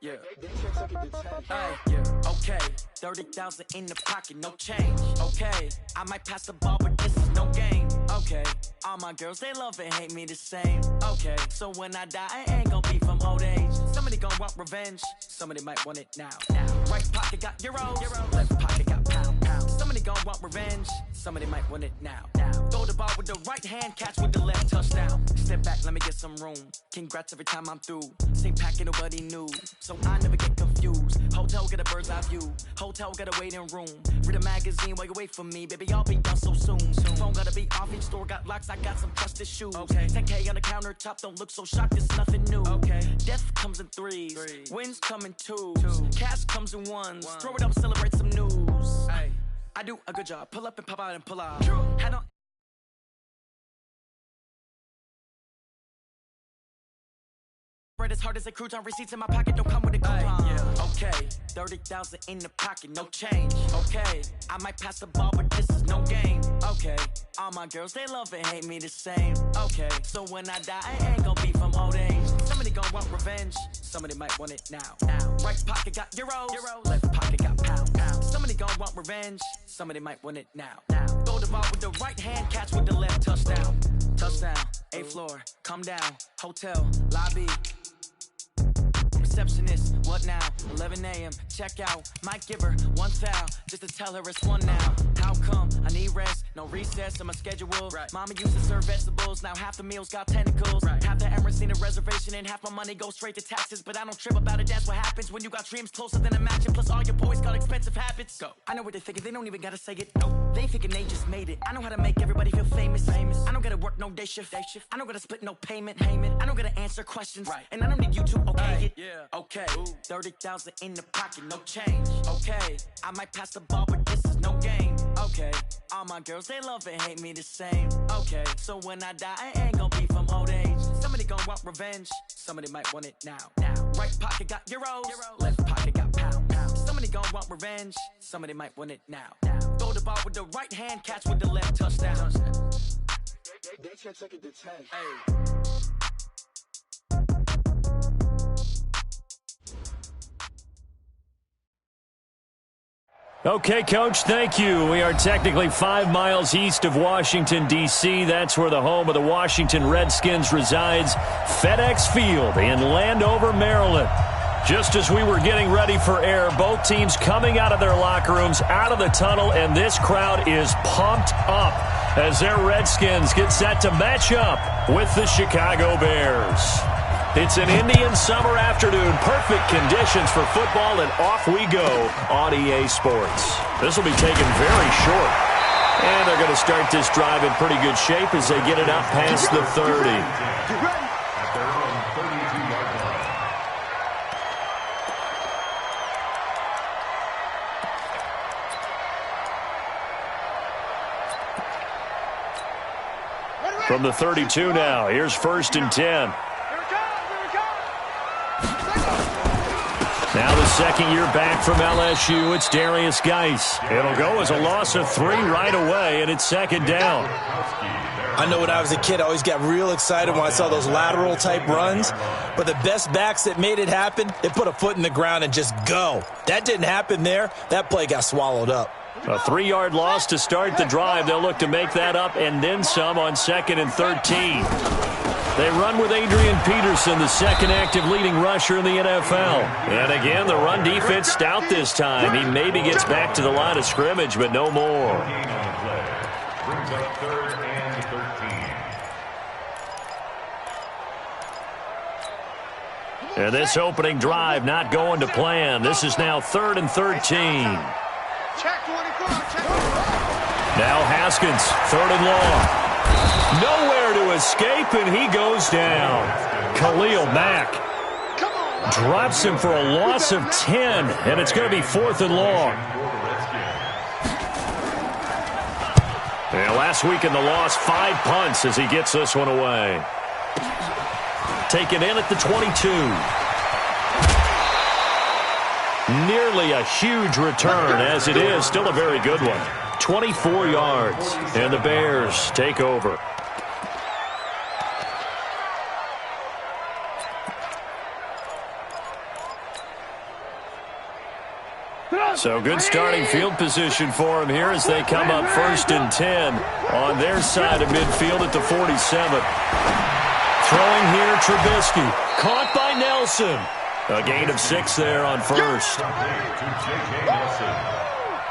Yeah. Okay. 30,000 in the pocket, no change. Okay. I might pass the ball, but this is no game. Okay. All my girls, they love and hate me the same. Okay. So when I die, I ain't gonna be from old age. Somebody gonna want revenge. Somebody might want it now. Right pocket got euros. Left pocket got pound. Somebody gonna want revenge. Somebody might want it now. Throw the ball with the right hand, catch with the left, touchdown. Step back, let me get some room. Congrats every time I'm through. Same packet, nobody knew. So I never get confused. Hotel get a bird's eye view. Hotel got a waiting room. Read a magazine while you wait for me. Baby, I'll be done so soon. Phone gotta be off, each store got locks. I got some trusted shoes. Okay. 10K on the countertop, don't look so shocked, it's nothing new. Okay. Death comes in threes. Wins come in twos. Cash comes in ones. Throw it up, celebrate some news. Ay. I do a good job. Pull up and pop out and pull out. Had on As hard as a crouton, receipts in my pocket don't come with a coupon. Okay, 30,000 in the pocket, no change. Okay, I might pass the ball, but this is no game. Okay, all my girls, they love and hate me the same. Okay, so when I die, I ain't gonna be from old age. Somebody gon' want revenge, somebody might want it now. Right pocket got euros, left pocket got pounds. Somebody gon' want revenge, somebody might want it now. Throw the ball with the right hand, catch with the left, touchdown. Touchdown, 8th floor, come down, hotel, lobby. Receptionist, what now? 11 a.m. Check out. Might give her one foul just to tell her it's one now. How come? I need rest, no recess in my schedule. Mama used to serve vegetables, now half the meals got tentacles. Half the Emirates need a reservation and half my money goes straight to taxes. But I don't trip about it, that's what happens when you got dreams closer than a match. And plus all your boys got expensive habits. Go. I know what they're thinking, they don't even gotta say it. No, they thinking they just made it. I know how to make everybody feel famous. I don't gotta work no day shift. I don't gotta split no payment. I don't gotta answer questions. And I don't need you to okay it. Okay, 30,000 in the pocket, no change. Okay, I might pass the ball, but this is no game. Okay, all my girls, they love and hate me the same. Okay, so when I die, I ain't gonna be from old age. Somebody gon' want revenge, somebody might want it now. Right pocket got euros, left pocket got pounds. Somebody gon' want revenge, somebody might want it now. Throw the ball with the right hand, catch with the left, touchdown. They check it to 10. Hey. Okay, Coach, thank you. We are technically 5 miles east of Washington, D.C. That's where the home of the Washington Redskins resides, FedEx Field in Landover, Maryland. Just as we were getting ready for air, both teams coming out of their locker rooms, out of the tunnel, and this crowd is pumped up as their Redskins get set to match up with the Chicago Bears. It's an Indian summer afternoon, perfect conditions for football, and off we go on EA Sports. This will be taken very short. And they're going to start this drive in pretty good shape as they get it out past the 30. From the 32 now, here's 1st and 10. Now the second year back from LSU, it's Darius Geis. It'll go as a loss of 3 right away, and it's 2nd down. I know when I was a kid, I always got real excited when I saw those lateral-type runs. But the best backs that made it happen, they put a foot in the ground and just go. That didn't happen there. That play got swallowed up. A 3-yard loss to start the drive. They'll look to make that up and then some on 2nd and 13. They run with Adrian Peterson, the second active leading rusher in the NFL. And again, the run defense stout this time. He maybe gets back to the line of scrimmage, but no more. Brings up 3rd and 13. And this opening drive not going to plan. This is now 3rd and 13. Now Haskins, 3rd and long. Nowhere to escape, and he goes down. Khalil Mack drops him for a loss of 10, and it's going to be 4th and long. And last week in the loss, 5 punts as he gets this one away. Taken in at the 22. Nearly a huge return, as it is still a very good one. 24 yards, and the Bears take over. So good starting field position for them here as they come up 1st and 10 on their side of midfield at the 47. Throwing here, Trubisky. Caught by Nelson. A gain of 6 there on 1st.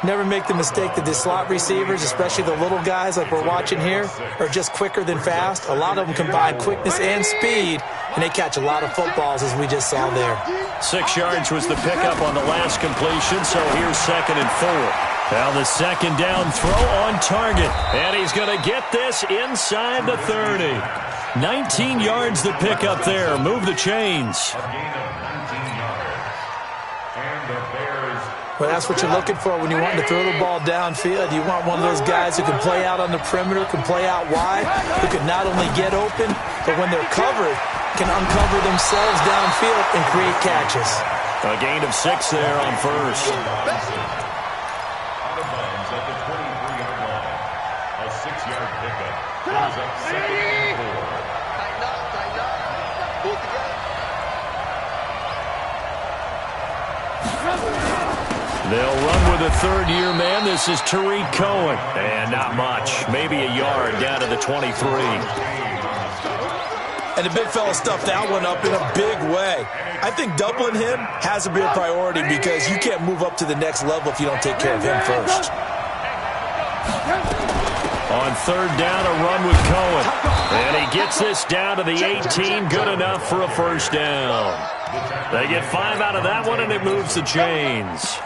Never make the mistake that the slot receivers, especially the little guys like we're watching here, are just quicker than fast. A lot of them combine quickness and speed, and they catch a lot of footballs, as we just saw there. 6 yards was the pickup on the last completion, so here's 2nd and 4. Now the 2nd down throw on target, and he's going to get this inside the 30. 19 yards the pickup there. Move the chains. Well, that's what you're looking for when you want to throw the ball downfield. You want one of those guys who can play out on the perimeter, can play out wide, who can not only get open, but when they're covered, can uncover themselves downfield and create catches. A gain of 6 there on first. Out of bounds at the 23-yard line. A 6-yard pickup. Brings up 2nd and 4. Tighten up. Pull together. They'll run with a third-year man. This is Tariq Cohen. And not much. Maybe a yard down to the 23. And the big fella stuffed that one up in a big way. I think doubling him has to be a priority because you can't move up to the next level if you don't take care of him first. On third down, a run with Cohen. And he gets this down to the 18. Good enough for a first down. They get 5 out of that one, and it moves the chains.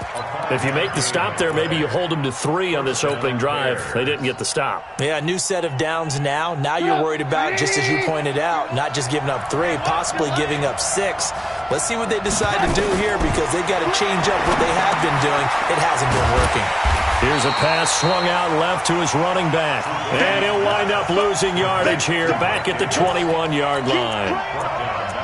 If you make the stop there, maybe you hold them to 3 on this opening drive. They didn't get the stop. Yeah, new set of downs now. Now you're worried about, just as you pointed out, not just giving up 3, possibly giving up 6. Let's see what they decide to do here because they've got to change up what they have been doing. It hasn't been working. Here's a pass swung out left to his running back. And he'll wind up losing yardage here back at the 21-yard line.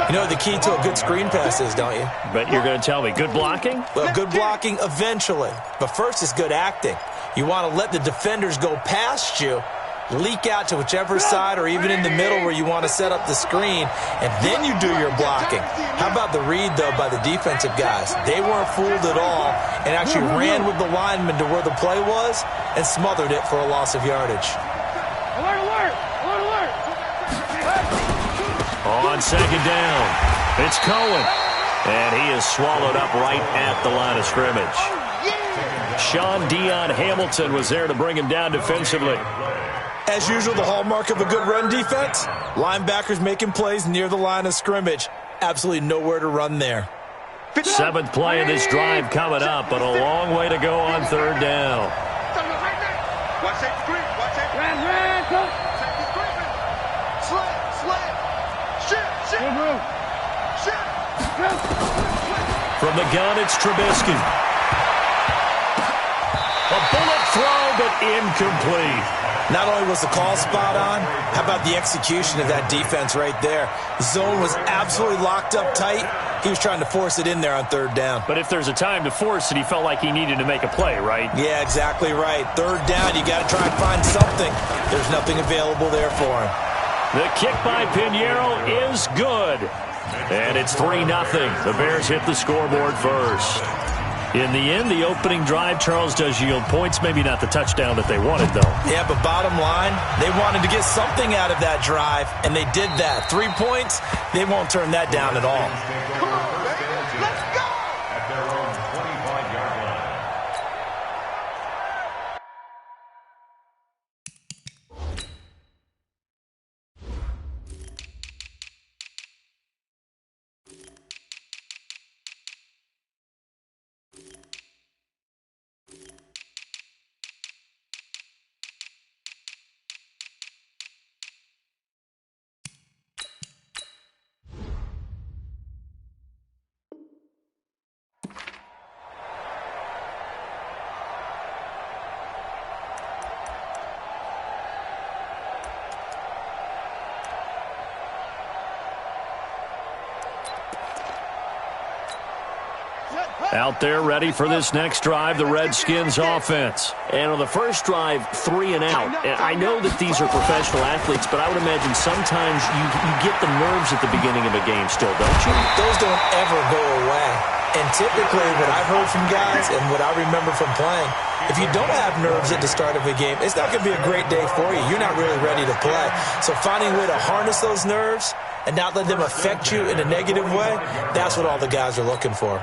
You know what the key to a good screen pass is, don't you? Bet you're going to tell me. Good blocking? Well, good blocking eventually. But first is good acting. You want to let the defenders go past you, leak out to whichever side or even in the middle where you want to set up the screen, and then you do your blocking. How about the read, though, by the defensive guys? They weren't fooled at all and actually ran with the lineman to where the play was and smothered it for a loss of yardage. Alert, alert! Alert, alert! On second down, it's Cohen. And he is swallowed up right at the line of scrimmage. Sean Dion Hamilton was there to bring him down defensively. As usual, the hallmark of a good run defense, linebackers making plays near the line of scrimmage. Absolutely nowhere to run there. 7th play of this drive coming up, but a long way to go on third down. Watch that screen. Watch that. Ran, go! Safety screen. Slant. Shift. From the gun, it's Trubisky. A bullet throw, but incomplete. Not only was the call spot on, how about the execution of that defense right there? The zone was absolutely locked up tight. He was trying to force it in there on third down. But if there's a time to force it, he felt like he needed to make a play, right? Yeah, exactly right. Third down, you got to try and find something. There's nothing available there for him. The kick by Pinheiro is good. And it's 3-0. The Bears hit the scoreboard first. In the end, the opening drive, Charles, does yield points. Maybe not the touchdown that they wanted, though. Yeah, but bottom line, they wanted to get something out of that drive, and they did that. 3 points, they won't turn that down at all. Come on, baby. Let's go. At their own 25-yard line. Out there ready for this next drive, the Redskins offense. And on the first drive, 3 and out. And I know that these are professional athletes, but I would imagine sometimes you get the nerves at the beginning of a game still, don't you? Those don't ever go away. And typically what I've heard from guys and what I remember from playing, if you don't have nerves at the start of a game, it's not going to be a great day for you. You're not really ready to play. So finding a way to harness those nerves and not let them affect you in a negative way, that's what all the guys are looking for.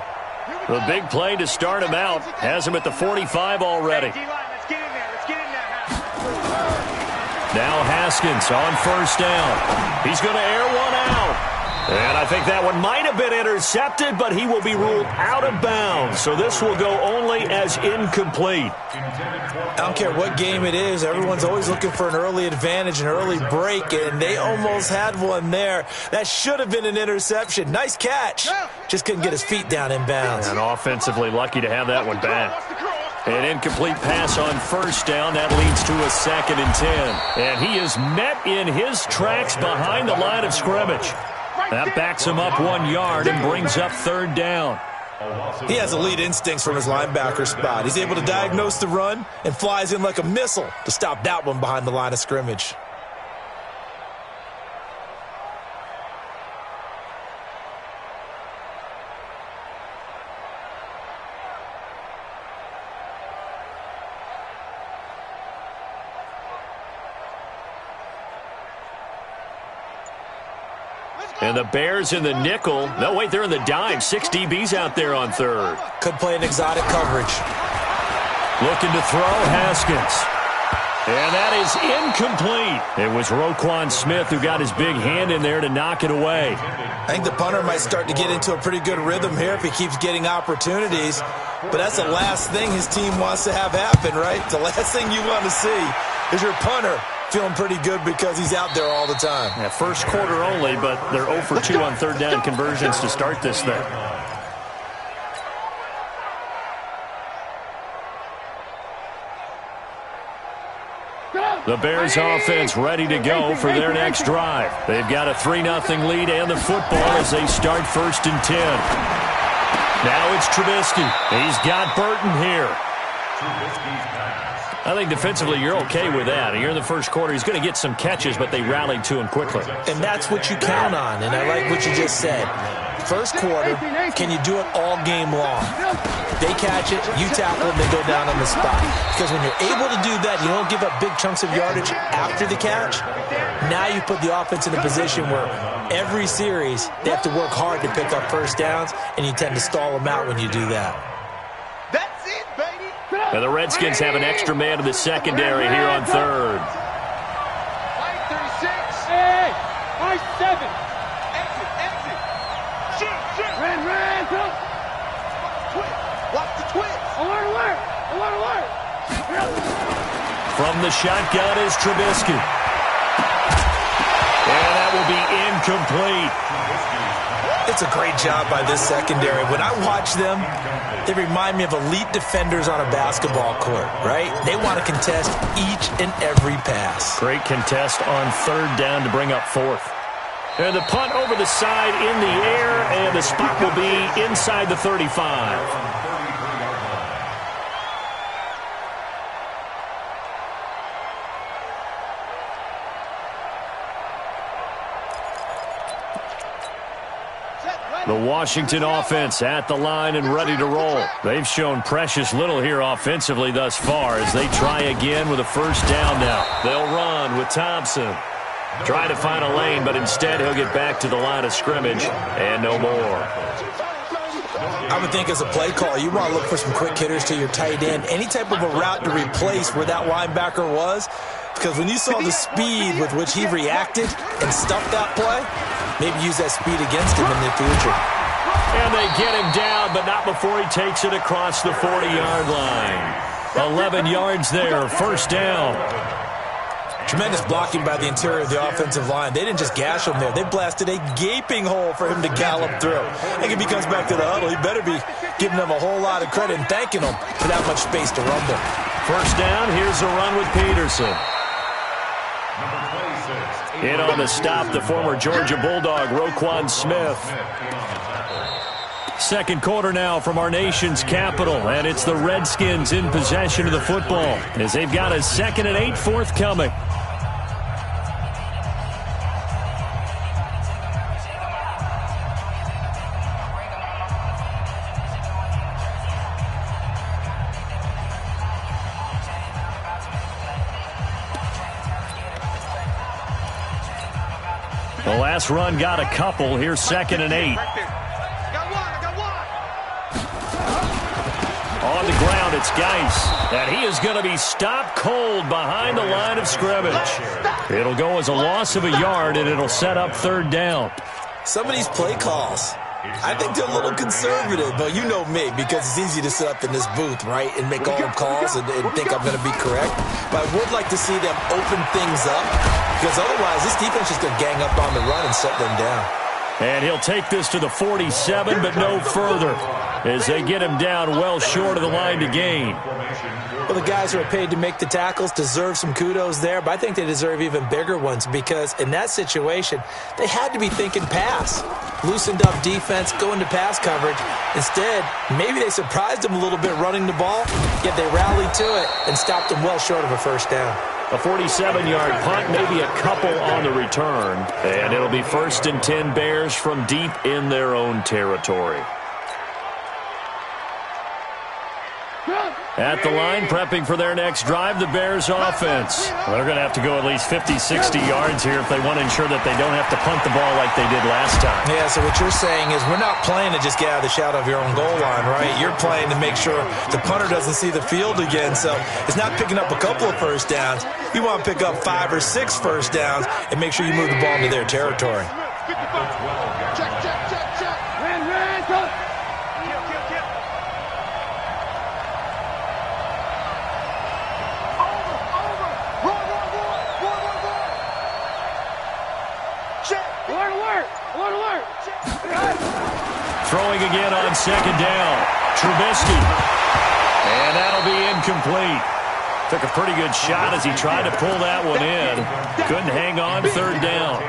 The big play to start him out has him at the 45 already. Let's get in there. Now Haskins on first down. He's going to air one out. And I think that one might have been intercepted, but he will be ruled out of bounds. So this will go only as incomplete. I don't care what game it is. Everyone's always looking for an early advantage, an early break, and they almost had one there. That should have been an interception. Nice catch. Just couldn't get his feet down in bounds. And offensively lucky to have that one back. An incomplete pass on first down. That leads to a 2nd and 10. And he is met in his tracks behind the line of scrimmage. That backs him up 1 yard and brings up third down. He has elite instincts from his linebacker spot. He's able to diagnose the run and flies in like a missile to stop that one behind the line of scrimmage. And the Bears in the nickel. No, wait, they're in the dime. 6 DBs out there on third. Could play an exotic coverage. Looking to throw, Haskins. And that is incomplete. It was Roquan Smith who got his big hand in there to knock it away. I think the punter might start to get into a pretty good rhythm here if he keeps getting opportunities. But that's the last thing his team wants to have happen, right? The last thing you want to see is your punter feeling pretty good because he's out there all the time. Yeah, first quarter only, but they're 0 for 2 on third down conversions to start this thing. The Bears offense ready to go for their next drive. They've got a 3-0 lead and the football as they start 1st and 10. Now it's Trubisky. He's got Burton here. I think defensively you're okay with that. You're in the first quarter. He's going to get some catches, but they rallied to him quickly. And that's what you count on, and I like what you just said. First quarter, can you do it all game long? They catch it, you tackle them, they go down on the spot. Because when you're able to do that, you don't give up big chunks of yardage after the catch. Now you put the offense in a position where every series they have to work hard to pick up first downs, and you tend to stall them out when you do that. That's it, baby. And the Redskins have an extra man in the secondary here on third. 36. Hey, 7. Exit. Shoot. Ran, go. Watch the twist. Alert. From the shotgun is Trubisky. And that will be incomplete. It's a great job by this secondary. When I watch them, they remind me of elite defenders on a basketball court, right? They want to contest each and every pass. Great contest on third down to bring up fourth. And the punt over the side in the air, and the spot will be inside the 35. The Washington offense at the line and ready to roll. They've shown precious little here offensively thus far as they try again with a first down now. They'll run with Thompson. Try to find a lane, but instead he'll get back to the line of scrimmage and no more. I would think as a play call, you want to look for some quick hitters to your tight end. Any type of a route to replace where that linebacker was. Because when you saw the speed with which he reacted and stuffed that play, maybe use that speed against him in the future. And they get him down, but not before he takes it across the 40-yard line. 11 yards there, first down. Tremendous blocking by the interior of the offensive line. They didn't just gash him there. They blasted a gaping hole for him to gallop through. I think if he comes back to the huddle, he better be giving them a whole lot of credit and thanking them for that much space to rumble. First down, here's a run with Peterson. In on the stop, the former Georgia Bulldog, Roquan Smith. Second quarter now from our nation's capital, and it's the Redskins in possession of the football as they've got a 2nd and 8 forthcoming. The last run got a couple. Here's 2nd and 8. On the ground, it's Geis. And he is going to be stopped cold behind the line of scrimmage. It'll go as a loss of a yard, and it'll set up third down. Some of these play calls, I think they're a little conservative, but you know me, because it's easy to sit up in this booth, right, and make all the calls and think I'm going to be correct. But I would like to see them open things up, because otherwise this defense is going to gang up on the run and set them down. And he'll take this to the 47, but no further. as they get him down well short of the line to gain. Well, the guys who are paid to make the tackles deserve some kudos there, but I think they deserve even bigger ones because in that situation, they had to be thinking pass. Loosened up defense, go into pass coverage. Instead, maybe they surprised them a little bit running the ball, yet they rallied to it and stopped them well short of a first down. A 47-yard punt, maybe a couple on the return, and it'll be 1st and 10 Bears from deep in their own territory. At the line, prepping for their next drive, the Bears offense. Well, they're going to have to go at least 50, 60 yards here if they want to ensure that they don't have to punt the ball like they did last time. Yeah, so what you're saying is we're not playing to just get out of the shadow of your own goal line, right? You're playing to make sure the punter doesn't see the field again. So it's not picking up a couple of first downs. You want to pick up 5 or 6 first downs and make sure you move the ball into their territory. Check. Ran, go. Kill. Alert! Throwing again on 2nd down. Trubisky. And that'll be incomplete. Took a pretty good shot as he tried to pull that one in. Couldn't hang on 3rd down.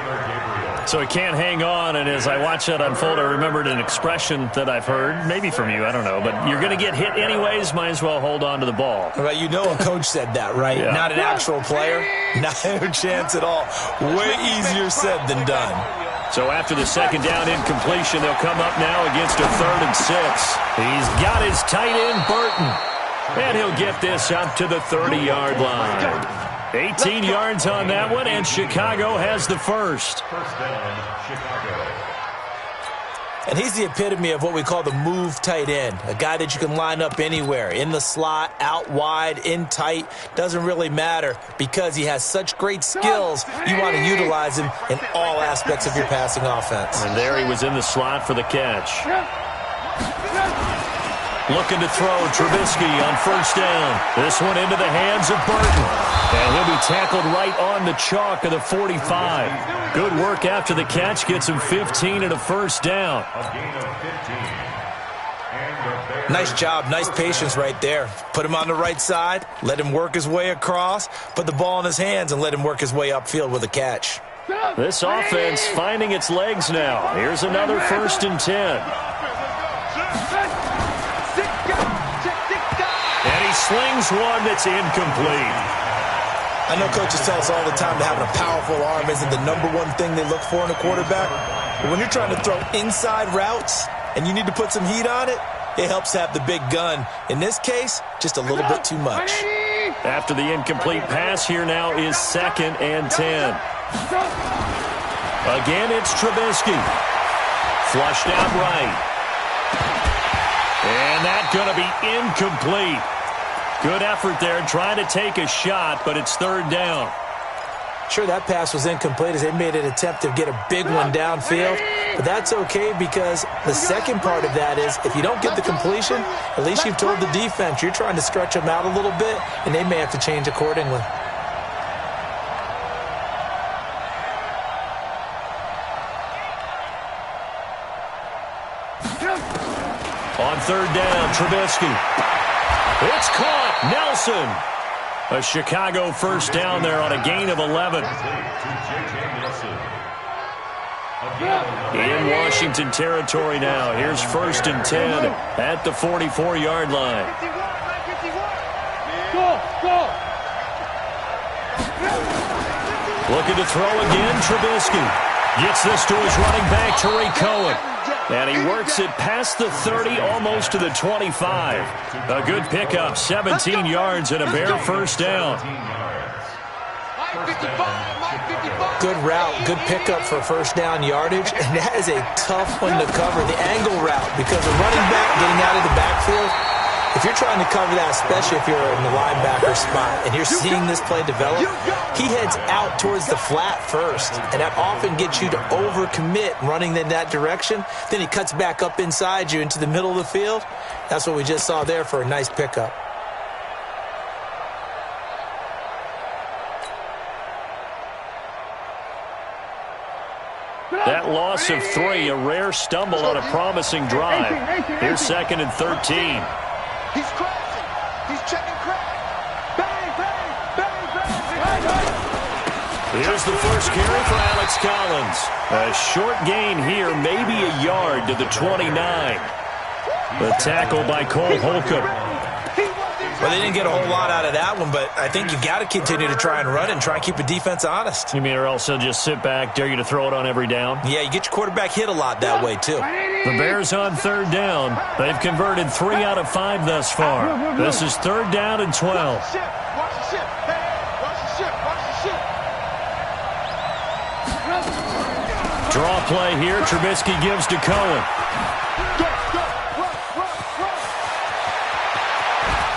So he can't hang on, and as I watch that unfold, I remembered an expression that I've heard, maybe from you, I don't know, but you're going to get hit anyways, might as well hold on to the ball. Right, you know a coach said that, right? Yeah. Not an actual player. Not a chance at all. Way easier said than done. So after the 2nd down incompletion, they'll come up now against a 3rd and 6. He's got his tight end, Burton. And he'll get this up to the 30-yard line. 18 yards on that one, and Chicago has the first. First down, Chicago. And he's the epitome of what we call the move tight end, a guy that you can line up anywhere, in the slot, out wide, in tight, doesn't really matter because he has such great skills. You want to utilize him in all aspects of your passing offense. And there he was in the slot for the catch. Looking to throw, Trubisky on 1st down. This one into the hands of Burton. And he'll be tackled right on the chalk of the 45. Good work after the catch. Gets him 15 and a 1st down. A gain of 15. Nice job. Nice patience right there. Put him on the right side. Let him work his way across. Put the ball in his hands and let him work his way upfield with a catch. This offense finding its legs now. Here's another 1st and 10. And he slings one that's incomplete. I know coaches tell us all the time that having a powerful arm isn't the #1 thing they look for in a quarterback. But when you're trying to throw inside routes and you need to put some heat on it, it helps to have the big gun. In this case, just a little bit too much. After the incomplete pass, here now is 2nd and 10. Again, it's Trubisky. Flushed out right. And that's going to be incomplete. Good effort there, trying to take a shot, but it's 3rd down. Sure, that pass was incomplete as they made an attempt to get a big one downfield, but that's okay because the second part of that is if you don't get the completion, at least you've told the defense you're trying to stretch them out a little bit, and they may have to change accordingly. On 3rd down, Trubisky. It's caught. Nelson. A Chicago 1st down there on a gain of 11. In Washington territory now. Here's 1st and 10 at the 44-yard line. Go. Looking to throw again, Trubisky. Gets this to his running back, Tariq Cohen. And he works it past the 30, almost to the 25. A good pickup, 17 yards and a Bear 1st down. Good route, good pickup for 1st down yardage, and that is a tough one to cover, the angle route, because a running back getting out of the backfield, if you're trying to cover that, especially if you're in the linebacker spot and you're seeing this play develop, he heads out towards the flat first, and that often gets you to overcommit running in that direction. Then he cuts back up inside you into the middle of the field. That's what we just saw there for a nice pickup. That loss of 3, a rare stumble on a promising drive. Here's 2nd and 13. He's crashing. He's checking crack. Bang, bang, bang, bang, bang. Here's the first carry for Alex Collins. A short gain here, maybe a yard to the 29. The tackle by Cole Holcomb. Well, they didn't get a whole lot out of that one, but I think you got to continue to try and run and try and keep the defense honest. You mean, or else they'll just sit back, dare you to throw it on every down? Yeah, you get your quarterback hit a lot that way, too. The Bears on 3rd down. They've converted 3 out of 5 thus far. This is 3rd down and 12. Watch the ship. Hey, watch the ship. Watch the ship. Draw play here. Trubisky gives to Cohen.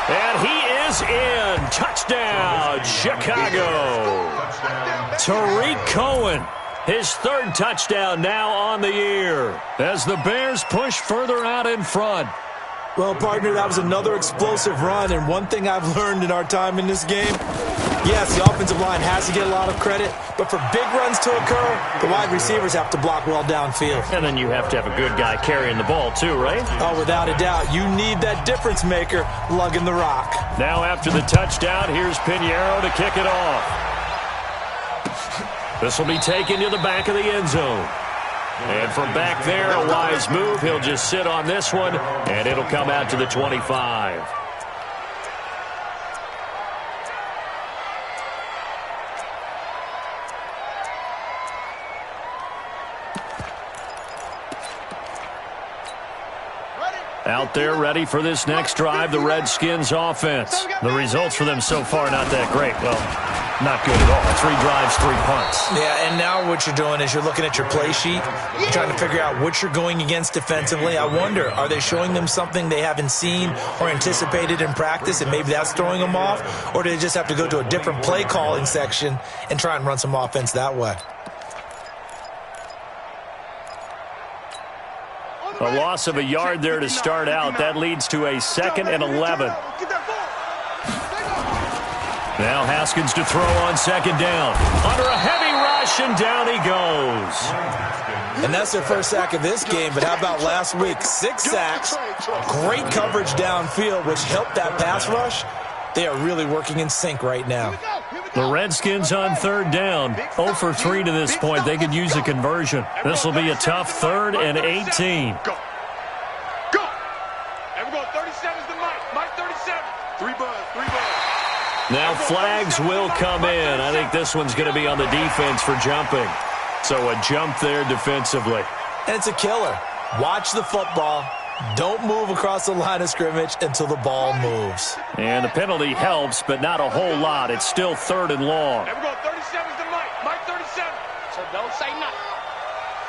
And he is in. Touchdown, Chicago. Tariq Cohen, his 3rd touchdown now on the year as the Bears push further out in front. Well, partner, that was another explosive run, and one thing I've learned in our time in this game, yes, the offensive line has to get a lot of credit, but for big runs to occur, the wide receivers have to block well downfield. And then you have to have a good guy carrying the ball too, right? Oh, without a doubt. You need that difference maker lugging the rock. Now after the touchdown, here's Pinheiro to kick it off. This will be taken to the back of the end zone. And from back there, a wise move. He'll just sit on this one, and it'll come out to the 25. Out there ready for this next drive, the Redskins offense. The results for them so far not that great. Well, not good at all. 3 drives, 3 punts. Yeah, and now what you're doing is you're looking at your play sheet, trying to figure out what you're going against defensively. I wonder, are they showing them something they haven't seen or anticipated in practice, and maybe that's throwing them off? Or do they just have to go to a different play calling section and try and run some offense that way? A loss of a yard there to start out. That leads to a 2nd and 11. Now Haskins to throw on 2nd down. Under a heavy rush, and down he goes. And that's their first sack of this game, but how about last week? 6 sacks, great coverage downfield, which helped that pass rush. They are really working in sync right now. The Redskins on 3rd down. 0 for 3 to this point. They could use a conversion. This will be a tough 3rd and 18. Go. Everyone, 37's the Mike. Mike 37. 3 buzz. Now flags will come in. I think this one's going to be on the defense for jumping. So a jump there defensively. And it's a killer. Watch the football. Don't move across the line of scrimmage until the ball moves. And the penalty helps, but not a whole lot. It's still 3rd and long. Everyone, 37's the Mike. Mike 37. So don't say nothing.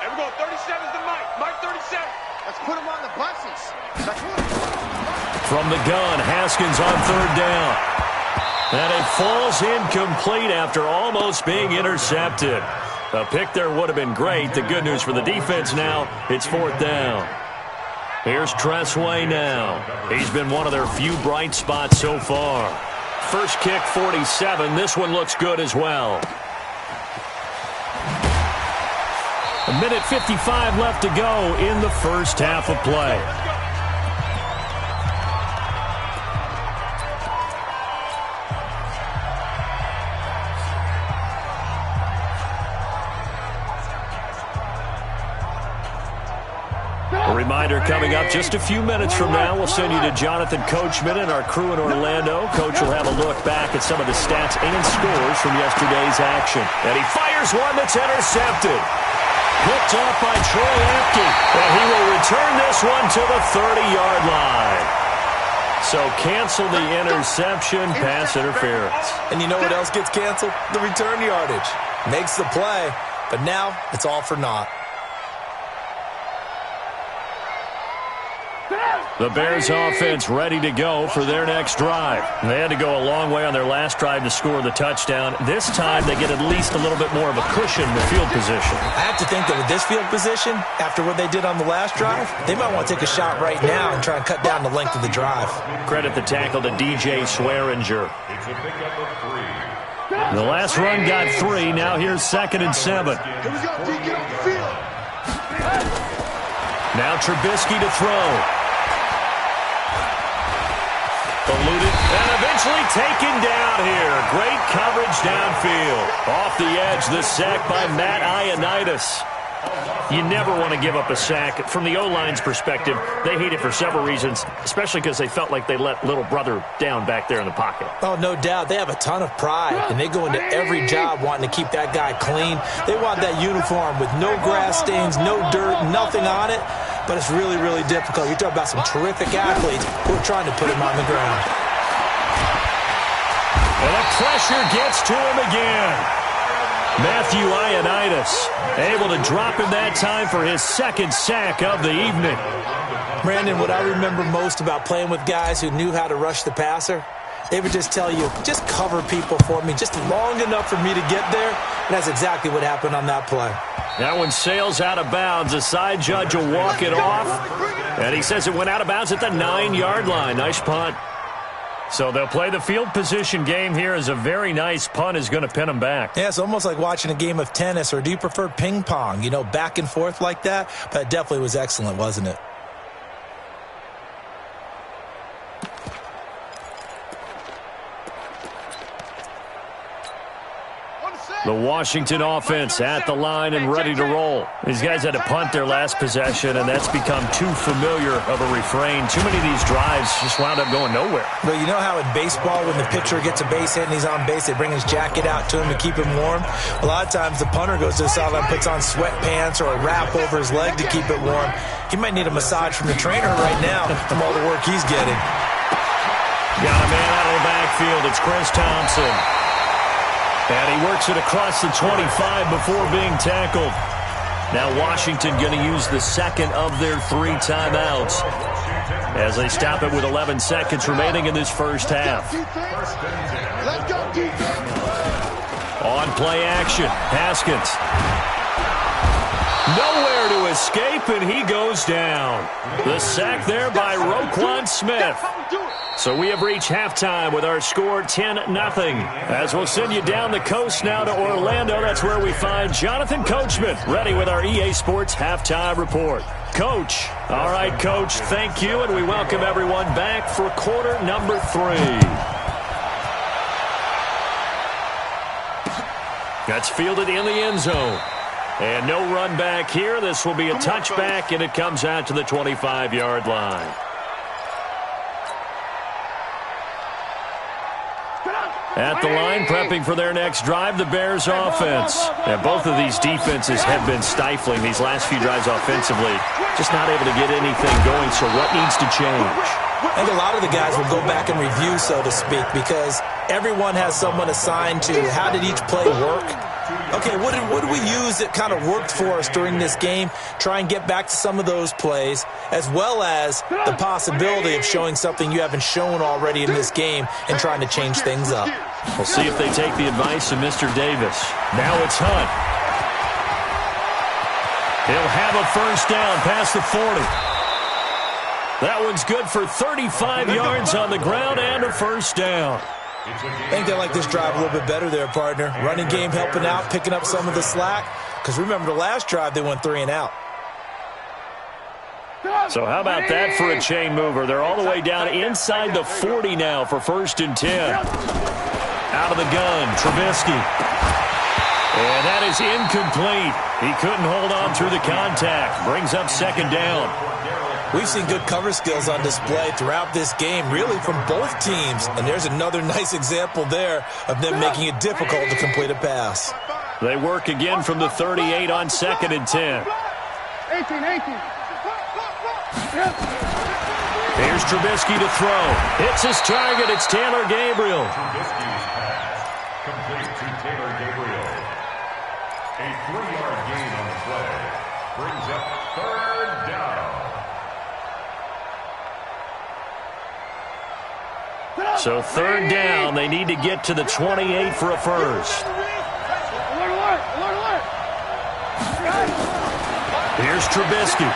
Everyone, 37's the Mike. Mike 37. Let's put him on the buses. From the gun, Haskins on 3rd down. And it falls incomplete after almost being intercepted. A pick there would have been great. The good news for the defense now, it's 4th down. Here's Tressway now. He's been one of their few bright spots so far. First kick, 47. This one looks good as well. 1:55 left to go in the first half of play. A reminder coming up just a few minutes from now. We'll send you to Jonathan Coachman and our crew in Orlando. Coach will have a look back at some of the stats and scores from yesterday's action. And he fires one that's intercepted. Picked off by Troy Apke. And he will return this one to the 30-yard line. So cancel the interception, pass interference. And you know what else gets canceled? The return yardage. Makes the play, but now it's all for naught. The Bears offense ready to go for their next drive. They had to go a long way on their last drive to score the touchdown. This time they get at least a little bit more of a cushion in the field position. I have to think that with this field position, after what they did on the last drive, they might want to take a shot right now and try and cut down the length of the drive. Credit the tackle to DJ Swearinger. It's a pickup of 3. The last run got 3. Now here's 2nd and 7. Here we go, D. Get on the field. Now Trubisky to throw. Eluded and eventually taken down here. Great coverage downfield. Off the edge, the sack by Matt Ioannidis. You never want to give up a sack. From the O-line's perspective, they hate it for several reasons, especially because they felt like they let little brother down back there in the pocket. Oh, no doubt. They have a ton of pride, and they go into every job wanting to keep that guy clean. They want that uniform with no grass stains, no dirt, nothing on it, but it's really, really difficult. You're talking about some terrific athletes who are trying to put him on the ground. And the pressure gets to him again. Matthew Ioannidis able to drop him that time for his second sack of the evening. Brandon, what I remember most about playing with guys who knew how to rush the passer, they would just tell you, just cover people for me, just long enough for me to get there. And that's exactly what happened on that play. That one sails out of bounds. The side judge will walk it off. And he says it went out of bounds at the 9-yard line. Nice punt. So they'll play the field position game here as a very nice punt is going to pin them back. Yeah, it's almost like watching a game of tennis, or do you prefer ping pong? You know, back and forth like that? But it definitely was excellent, wasn't it? The Washington offense at the line and ready to roll. These guys had to punt their last possession, and that's become too familiar of a refrain. Too many of these drives just wound up going nowhere. But you know how in baseball, when the pitcher gets a base hit and he's on base, they bring his jacket out to him to keep him warm? A lot of times the punter goes to the sideline, puts on sweatpants or a wrap over his leg to keep it warm. He might need a massage from the trainer right now from all the work he's getting. Got a man out of the backfield. It's Chris Thompson. And he works it across the 25 before being tackled. Now Washington going to use the second of their 3 timeouts as they stop it with 11 seconds remaining in this first half. On play action, Haskins. Nowhere to escape, and he goes down. The sack there by Roquan Smith. So we have reached halftime with our score 10-0. As we'll send you down the coast now to Orlando, that's where we find Jonathan Coachman, ready with our EA Sports halftime report. Coach. All right, Coach, thank you, and we welcome everyone back for quarter number 3. That's fielded in the end zone. And no run back here. This will be a touchback, and it comes out to the 25-yard line. At the line, prepping for their next drive, the Bears offense. And both of these defenses have been stifling these last few drives offensively. Just not able to get anything going, so what needs to change? I think a lot of the guys will go back and review, so to speak, because everyone has someone assigned to how did each play work. Okay, what did we use that kind of worked for us during this game? Try and get back to some of those plays, as well as the possibility of showing something you haven't shown already in this game and trying to change things up. We'll see if they take the advice of Mr. Davis. Now it's Hunt. He'll have a first down past the 40. That one's good for 35 yards on the ground and a first down. I think they like this drive a little bit better there, partner. Running game helping out, picking up some of the slack. Because remember, the last drive, they went 3 and out. So how about that for a chain mover? They're all the way down inside the 40 now for 1st and 10. Out of the gun, Trubisky. And that is incomplete. He couldn't hold on through the contact. Brings up 2nd down. We've seen good cover skills on display throughout this game, really from both teams. And there's another nice example there of them making it difficult to complete a pass. They work again from the 38 on 2nd and 10. 18. Here's Trubisky to throw. Hits his target. It's Taylor Gabriel. Trubisky's pass complete to Taylor Gabriel. A 3-yard gain on the play brings up 3rd down. So 3rd down, they need to get to the 28 for a first. Here's Trubisky.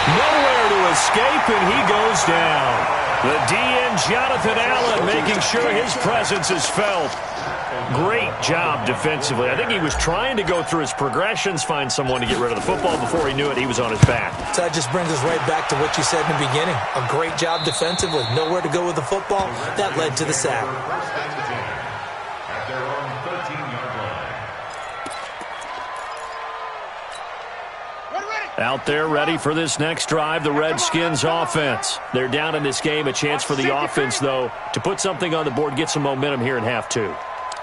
Nowhere to escape, and he goes down. The DN, Jonathan Allen, making sure his presence is felt. Great job defensively. I think he was trying to go through his progressions, find someone to get rid of the football. Before he knew it, he was on his back. So that just brings us right back to what you said in the beginning. A great job defensively. Nowhere to go with the football. That led to the sack. At their own 13-yard line. Out there ready for this next drive, the Redskins offense. They're down in this game. A chance for the offense, though, to put something on the board, get some momentum here in half two.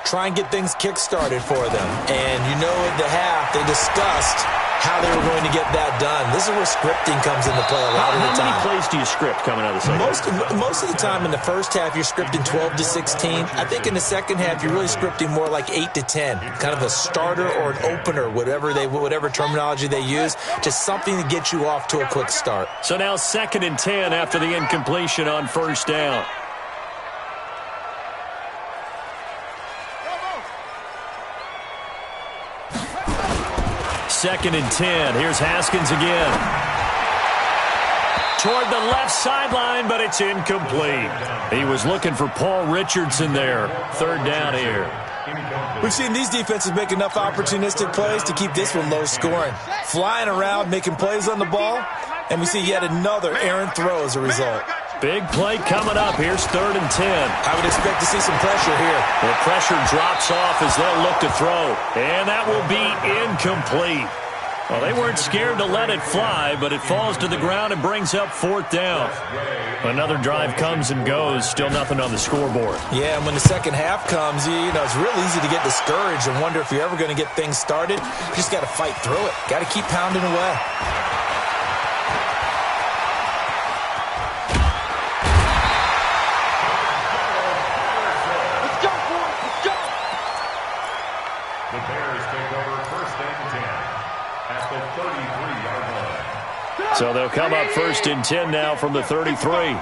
Try and get things kick-started for them. And you know at the half, they discussed how they were going to get that done. This is where scripting comes into play a lot of the time. How many plays do you script coming out of the second? Most of the time in the first half, you're scripting 12 to 16. I think in the second half, you're really scripting more like 8 to 10. Kind of a starter or an opener, whatever terminology they use. Just something to get you off to a quick start. So now 2nd and 10 after the incompletion on first down. Second and 10. Here's Haskins again. Toward the left sideline, but it's incomplete. He was looking for Paul Richardson there. 3rd down here. We've seen these defenses make enough opportunistic plays to keep this one low scoring. Flying around, making plays on the ball, and we see yet another errant throw as a result. Big play coming up. Here's 3rd and 10. I would expect to see some pressure here. The pressure drops off as they'll look to throw. And that will be incomplete. Well, they weren't scared to let it fly, but it falls to the ground and brings up 4th down. Another drive comes and goes. Still nothing on the scoreboard. Yeah, and when the second half comes, you know, it's real easy to get discouraged and wonder if you're ever going to get things started. You just got to fight through it. Got to keep pounding away. So they'll come up 1st and 10 now from the 33. A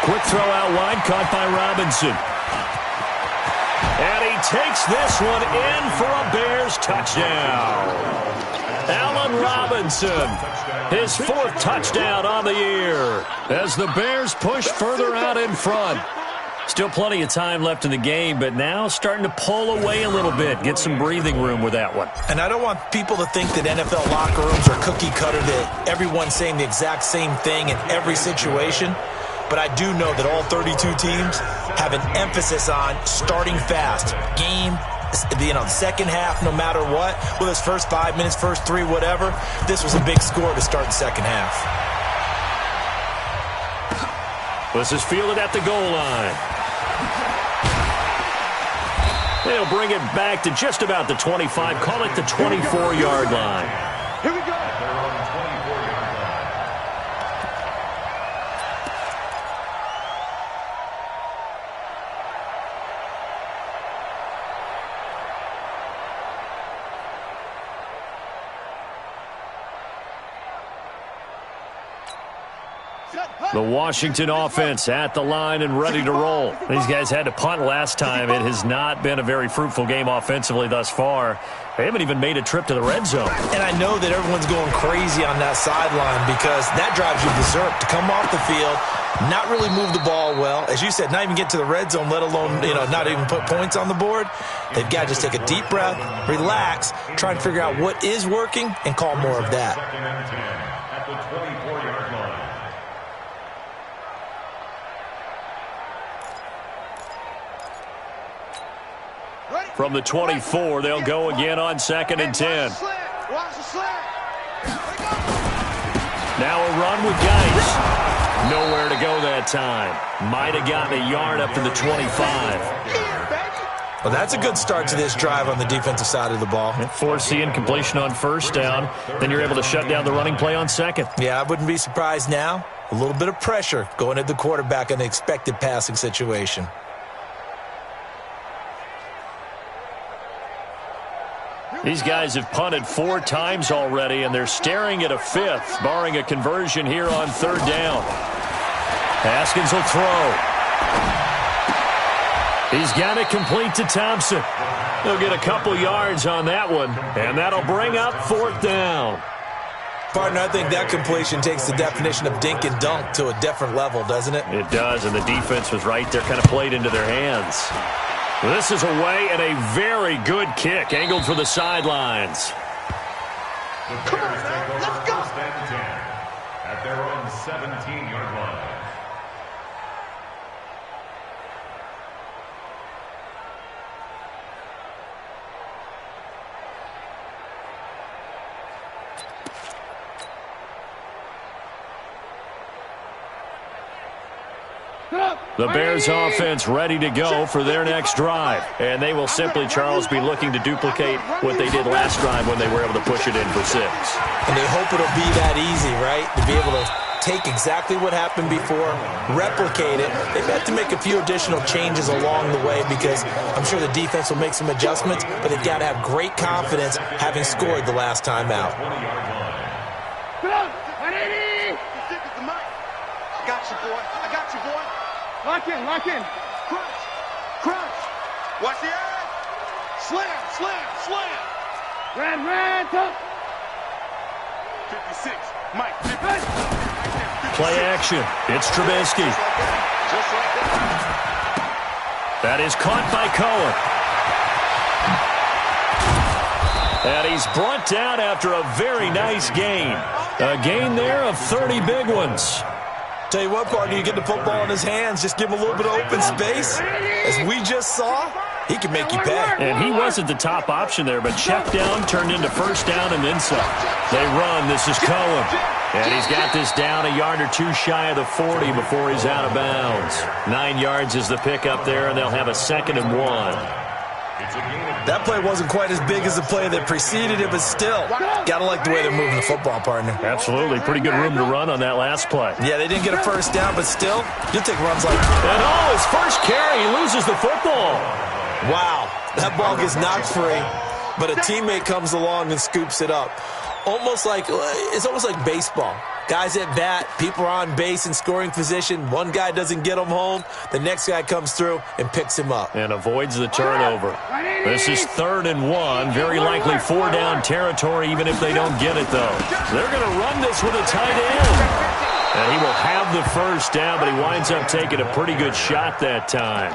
quick throw out wide, caught by Robinson. And he takes this one in for a Bears touchdown. Allen Robinson, his 4th touchdown on the year as the Bears push further out in front. Still plenty of time left in the game, but now starting to pull away a little bit, get some breathing room with that one. And I don't want people to think that NFL locker rooms are cookie cutter, that everyone's saying the exact same thing in every situation. But I do know that all 32 teams have an emphasis on starting fast. Game, the second half, no matter what, whether it's first 5 minutes, first 3, whatever, this was a big score to start the second half. This is fielded at the goal line. They'll bring it back to just about the 25. Call it the 24-yard line. Here we go. They're on the 24-yard line. The Washington offense at the line and ready to roll. These guys had to punt last time. It has not been a very fruitful game offensively thus far. They haven't even made a trip to the red zone. And I know that everyone's going crazy on that sideline because that drives you berserk to come off the field, not really move the ball well. As you said, not even get to the red zone, let alone, not even put points on the board. They've got to just take a deep breath, relax, try and figure out what is working, and call more of that. 2nd and 10 at the 24-yard line. From the 24, they'll go again on 2nd and 10. Now a run with Geis. Nowhere to go that time. Might have gotten a yard up to the 25. Well, that's a good start to this drive on the defensive side of the ball. Force the incompletion on first down. Then you're able to shut down the running play on second. Yeah, I wouldn't be surprised now. A little bit of pressure going at the quarterback in the expected passing situation. These guys have punted 4 times already, and they're staring at a 5th, barring a conversion here on 3rd down. Haskins will throw. He's got it complete to Thompson. He'll get a couple yards on that one, and that'll bring up 4th down. Partner, I think that completion takes the definition of dink and dunk to a different level, doesn't it? It does, and the defense was right there, kind of played into their hands. This is away and a very good kick, angled for the sidelines. The Bears take over first and 10 at their own 17-yard line. The Bears offense ready to go for their next drive. And they will simply, Charles, be looking to duplicate what they did last drive when they were able to push it in for 6. And they hope it'll be that easy, right? To be able to take exactly what happened before, replicate it. They've had to make a few additional changes along the way because I'm sure the defense will make some adjustments, but they've got to have great confidence having scored the last time out. I got you, boy. I got you, boy. Lock in, lock in. Crunch. Crunch. Watch the eye. Slam, slam, slam. Red, top. 56. Mike, 50. Play action. It's Trubisky. Just like that. That is caught by Cohen. And he's brought down after a very nice gain. A gain there of 30 big ones. Tell you what, partner, you get the football in his hands, just give him a little bit of open space. As we just saw, he can make you pay. And he wasn't the top option there, but check down turned into first down and then some. They run. This is Cohen. And he's got this down a yard or two shy of the 40 before he's out of bounds. 9 yards is the pickup there, and they'll have a 2nd and 1. That play wasn't quite as big as the play that preceded it, but still, gotta like the way they're moving the football, partner. Absolutely. Pretty good room to run on that last play. Yeah, they didn't get a first down, but still, you'll take runs like that. And his first carry, he loses the football. Wow, that ball gets knocked free, but a teammate comes along and scoops it up. It's almost like baseball. Guys at bat, people are on base in scoring position. One guy doesn't get him home. The next guy comes through and picks him up. And avoids the turnover. This is 3rd and 1. Very likely 4-down territory, even if they don't get it, though. They're going to run this with a tight end. And he will have the first down, but he winds up taking a pretty good shot that time.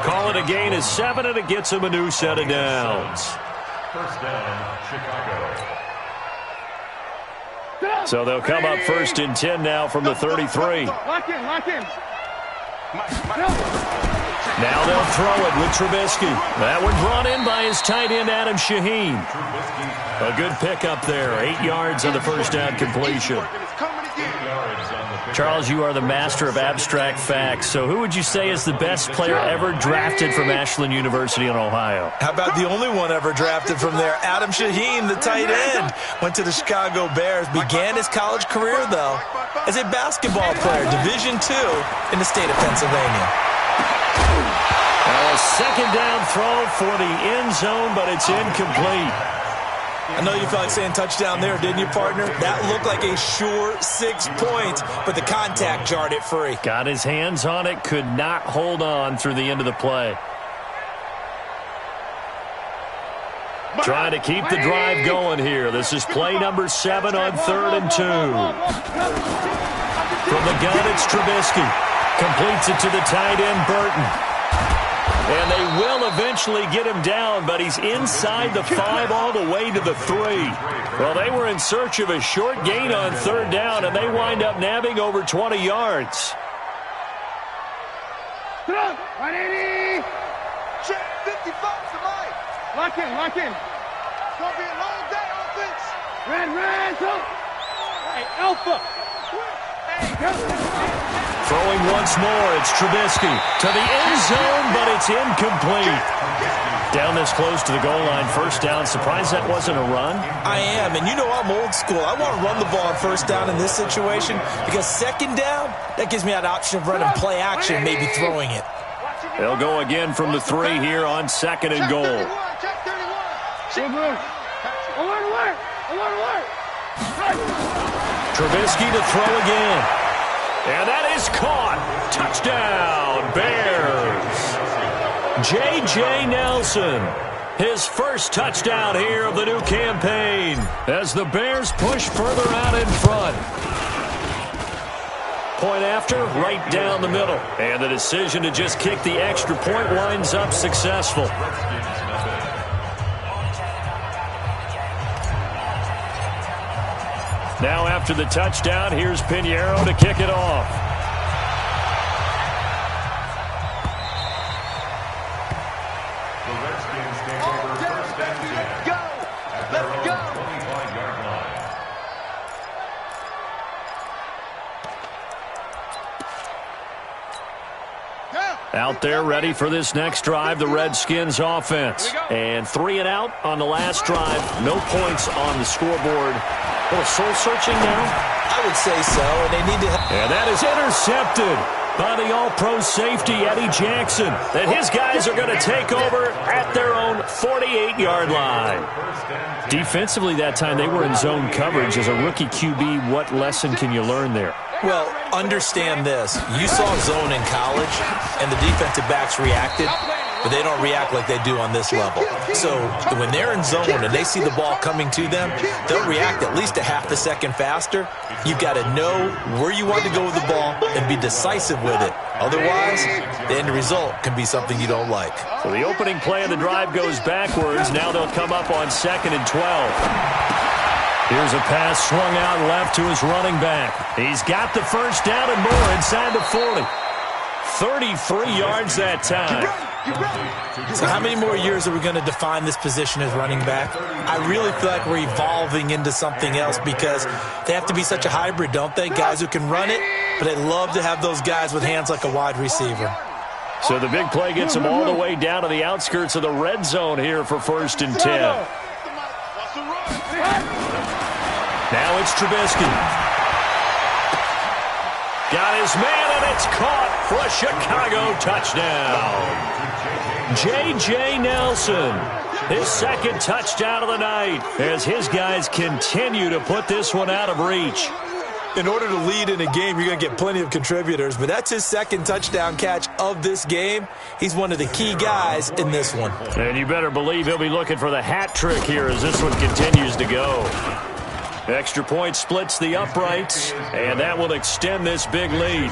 Call it a gain of 7, and it gets him a new set of downs. First down, Chicago. So they'll come up 1st and 10 now from the 33. Lock in, lock in. Now they'll throw it with Trubisky. That one brought in by his tight end, Adam Shaheen. A good pickup there. 8 yards on the first down completion. Charles, you are the master of abstract facts. So who would you say is the best player ever drafted from Ashland University in Ohio? How about the only one ever drafted from there? Adam Shaheen, the tight end. Went to the Chicago Bears. Began his college career, though, as a basketball player, Division II in the state of Pennsylvania. A 2nd down throw for the end zone, but it's incomplete. I know you felt like saying touchdown there, didn't you, partner? That looked like a sure 6 points, but the contact jarred it free. Got his hands on it, could not hold on through the end of the play. Trying to keep the drive going here. This is play number 7 on 3rd and 2. From the gun, it's Trubisky. Completes it to the tight end, Burton. And they will eventually get him down, but he's inside the 5 all the way to the 3. Well, they were in search of a short gain on 3rd down, and they wind up nabbing over 20 yards. 180. Check 55 to Mike. Lock in, lock in. It's going to be a long day, offense. Red, top. Hey, Alpha. Throwing once more, it's Trubisky to the end zone, but it's incomplete. Down this close to the goal line, first down. Surprised that wasn't a run? I am, and you know I'm old school. I want to run the ball on first down in this situation because 2nd down, that gives me that option of running play action, maybe throwing it. They'll go again from the 3 here on 2nd and goal. Check 31. Alert. Trubisky to throw again. And that is caught. Touchdown, Bears. J.J. Nelson his first touchdown here of the new campaign as the Bears push further out in front. Point after, right down the middle. And the decision to just kick the extra point winds up successful. Now after the touchdown, here's Pinheiro to kick it off. Out there ready for this next drive, the Redskins offense. And 3 and out on the last drive. No points on the scoreboard. A little soul-searching now? I would say so, and they need to... And that is intercepted by the all-pro safety, Eddie Jackson. That his guys are going to take over at their own 48-yard line. Defensively that time, they were in zone coverage. As a rookie QB, what lesson can you learn there? Well, understand this. You saw zone in college, and the defensive backs reacted, but they don't react like they do on this level. So when they're in zone and they see the ball coming to them, they'll react at least a half a second faster. You've got to know where you want to go with the ball and be decisive with it. Otherwise, the end result can be something you don't like. So the opening play of the drive goes backwards. Now they'll come up on 2nd and 12. Here's a pass swung out left to his running back. He's got the first down and more inside the 40. 33 yards that time. So how many more years are we going to define this position as running back? I really feel like we're evolving into something else because they have to be such a hybrid, don't they? Guys who can run it, but they love to have those guys with hands like a wide receiver. So the big play gets them all the way down to the outskirts of the red zone here for 1st and 10. Now it's Trubisky. Got his man, and it's caught for a Chicago touchdown. J.J. Nelson, his 2nd touchdown of the night, as his guys continue to put this one out of reach. In order to lead in a game, you're going to get plenty of contributors, but that's his 2nd touchdown catch of this game. He's one of the key guys in this one. And you better believe he'll be looking for the hat trick here as this one continues to go. Extra point splits the uprights, and that will extend this big lead.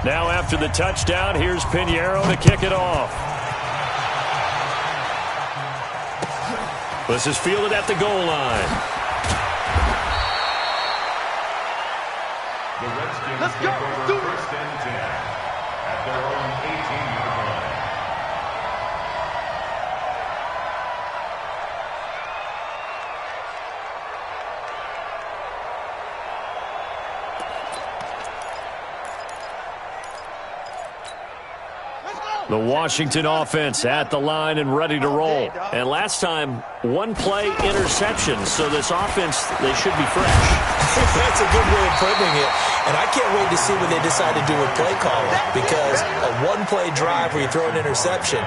Now after the touchdown, here's Pinheiro to kick it off. This is fielded at the goal line. The Redskins take over 1st and 10 at their own 18-yard line. The Washington offense at the line and ready to roll. And last time, 1-play interception. So this offense, they should be fresh. That's a good way of putting it. And I can't wait to see what they decide to do with play calling. Because a 1-play drive where you throw an interception,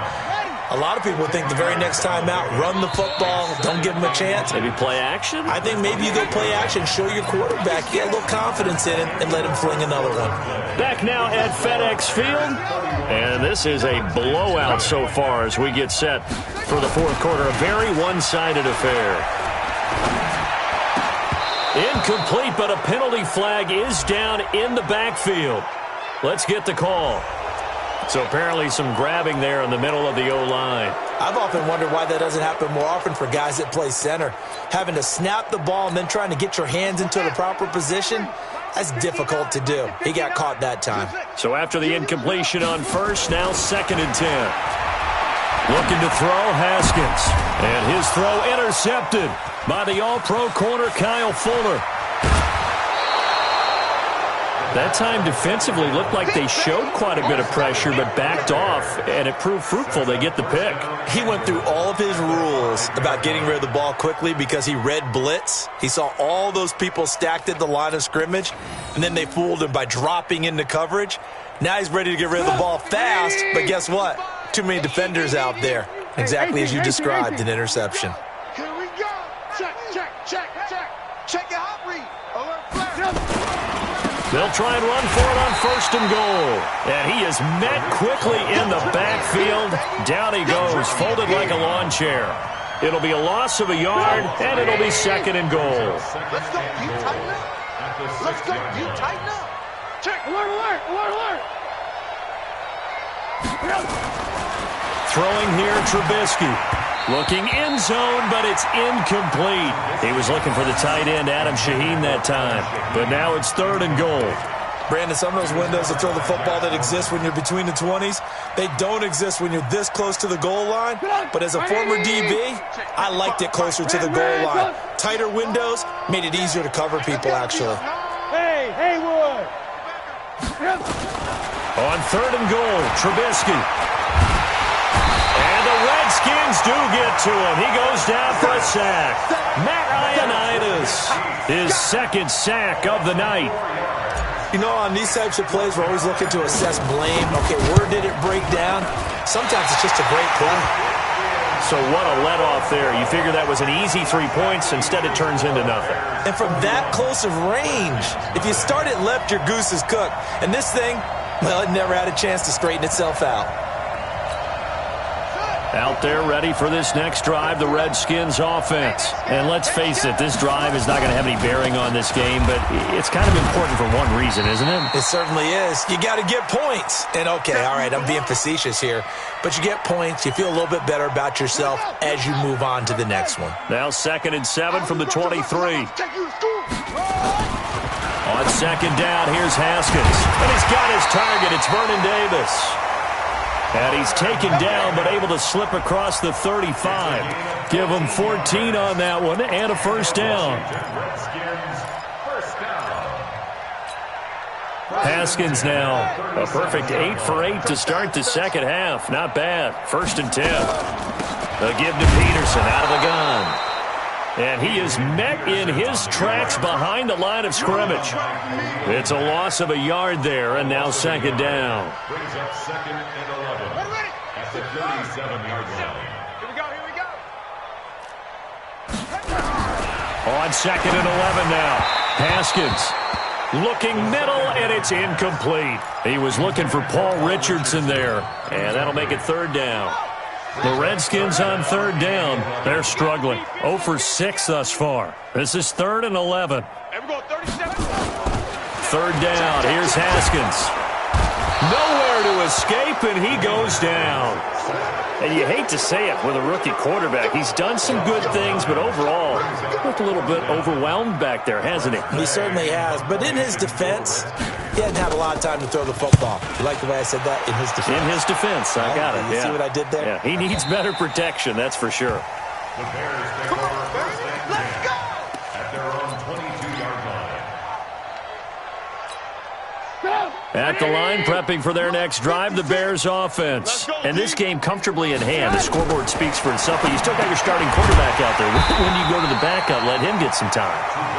a lot of people think the very next time out, run the football, don't give them a chance. Maybe play action? I think maybe you go play action, show your quarterback, get a little confidence in him, and let him fling another one. Back now at FedEx Field. And this is a blowout so far as we get set for the 4th quarter. A very one-sided affair. Incomplete, but a penalty flag is down in the backfield. Let's get the call. So apparently some grabbing there in the middle of the O-line. I've often wondered why that doesn't happen more often for guys that play center. Having to snap the ball and then trying to get your hands into the proper position, that's difficult to do. He got caught that time. So after the incompletion on 1st, now 2nd and 10. Looking to throw, Haskins. And his throw intercepted by the all-pro corner, Kyle Fuller. That time defensively looked like they showed quite a bit of pressure but backed off, and it proved fruitful. They get the pick. He went through all of his rules about getting rid of the ball quickly because he read blitz. He saw all those people stacked at the line of scrimmage, and then they fooled him by dropping into coverage. Now he's ready to get rid of the ball fast, but guess what? Too many defenders out there. Exactly as you described, an interception. Here we go. Check, check, check, check. Check your hot read. Alert flash. They'll try and run for it on 1st and goal. And he is met quickly in the backfield. Down he goes, folded like a lawn chair. It'll be a loss of a yard, and it'll be 2nd and goal. Let's go. You tighten up. Let's go. You tighten up. Check. Alert, alert, alert, alert. Throwing here, Trubisky. Looking in zone, but it's incomplete. He was looking for the tight end, Adam Shaheen, that time. But now it's 3rd and goal. Brandon, some of those windows to throw the football that exist when you're between the 20s, they don't exist when you're this close to the goal line. But as a former DB, I liked it closer to the goal line. Tighter windows made it easier to cover people, actually. Hey, Haywood. On 3rd and goal, Trubisky. And the Redskins do get to him. He goes down for a sack. Matt Ioannidis, his 2nd sack of the night. You know, on these types of plays, we're always looking to assess blame. Okay, where did it break down? Sometimes it's just a great play. So what a let-off there. You figure that was an easy 3 points. Instead, it turns into nothing. And from that close of range, if you start it left, your goose is cooked. And this thing, well, it never had a chance to straighten itself out. Out there ready for this next drive, the Redskins offense. And let's face it, this drive is not going to have any bearing on this game, but it's kind of important for one reason, isn't it? It certainly is. You got to get points. And okay, all right, I'm being facetious here, but you get points, you feel a little bit better about yourself as you move on to the next one. Now 2nd and 7 from the 23. On 2nd down, here's Haskins. And he's got his target. It's Vernon Davis. And he's taken down, but able to slip across the 35. Give him 14 on that one and a 1st down. Haskins now a perfect 8 for 8 to start the 2nd half. Not bad. 1st and 10. A give to Peterson out of the gun. And he is met in his tracks behind the line of scrimmage. It's a loss of a yard there, and now 2nd down. Brings up 2nd and 11 at the 37-yard line. Here we go, here we go. On 2nd and 11 now. Haskins looking middle, and it's incomplete. He was looking for Paul Richardson there, and that'll make it 3rd down. The Redskins on 3rd down. They're struggling. 0 for 6 thus far. This is 3rd and 11. And we're going 37. 3rd down. Here's Haskins. Nowhere to escape, and he goes down. And you hate to say it with a rookie quarterback. He's done some good things, but overall, looked a little bit overwhelmed back there, hasn't he? He certainly has. But in his defense, he hadn't had a lot of time to throw the football. You like the way I said that? In his defense. In his defense. I got it. You see what I did there? Yeah, he needs better protection, that's for sure. The Bears take over 1st and 10 at their own 22-yard line. At the line, prepping for their next drive, the Bears offense. And this game comfortably in hand. The scoreboard speaks for itself, but you still got your starting quarterback out there. When do you go to the backup, let him get some time?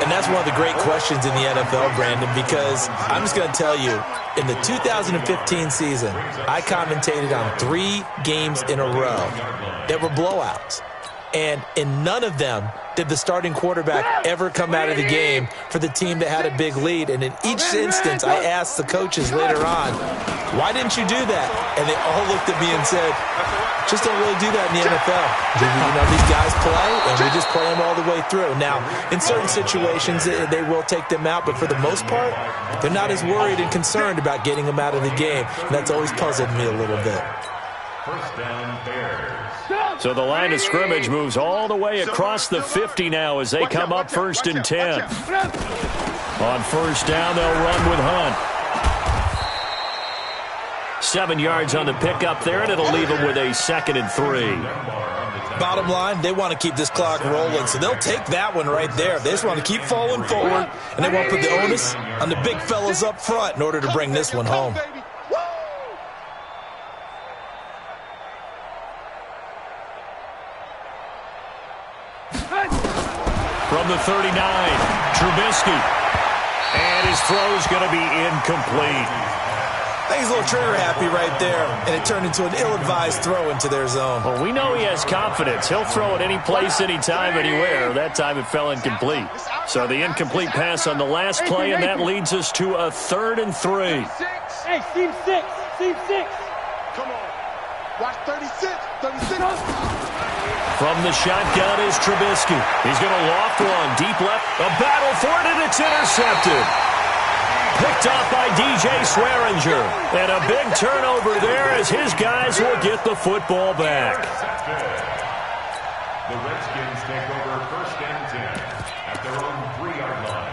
And that's one of the great questions in the NFL, Brandon, because I'm just going to tell you, in the 2015 season, I commentated on 3 games in a row that were blowouts. And in none of them did the starting quarterback ever come out of the game for the team that had a big lead. And in each instance, I asked the coaches later on, why didn't you do that? And they all looked at me and said, just don't really do that in the NFL. You know, these guys play, and we just play them all the way through. Now, in certain situations, they will take them out, but for the most part, they're not as worried and concerned about getting them out of the game. And that's always puzzled me a little bit. 1st down, Bears. So the line of scrimmage moves all the way across the 50 now as they come up 1st and 10. On 1st down, they'll run with Hunt. 7 yards on the pickup there, and it'll leave them with a 2nd and 3. Bottom line, they want to keep this clock rolling, so they'll take that one right there. They just want to keep falling forward, and they want to put the onus on the big fellas up front in order to bring this one home. From the 39, Trubisky. And his his throw's going to be incomplete. I think he's a little trigger happy right there, and it turned into an ill-advised throw into their zone. Well, we know he has confidence. He'll throw it any place, anytime, anywhere. That time it fell incomplete. So the incomplete pass on the last play, and that leads us to a 3rd and 3. Hey, seam 6. Seam 6. Come on. Watch 36. 36. From the shotgun is Trubisky. He's going to loft one. Deep left. A battle for it, and it's intercepted. Picked off by DJ Swearinger. And a big turnover there as his guys will get the football back. The Redskins take over 1st and 10 at their own 3-yard line.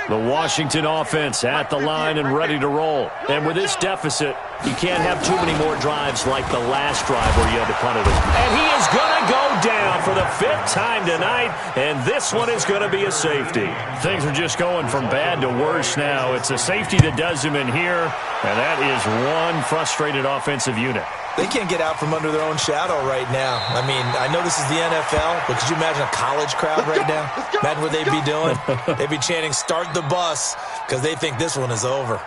The Washington offense at the line and ready to roll. And with this deficit, you can't have too many more drives like the last drive where you had to punt it. And he is going to go down for the 5th time tonight, and this one is going to be a safety. Things are just going from bad to worse now. It's a safety that does him in here, and that is one frustrated offensive unit. They can't get out from under their own shadow right now. I mean, I know this is the NFL, but could you imagine a college crowd right now? Imagine what they'd be doing. They'd be chanting, "Start the bus," because they think this one is over.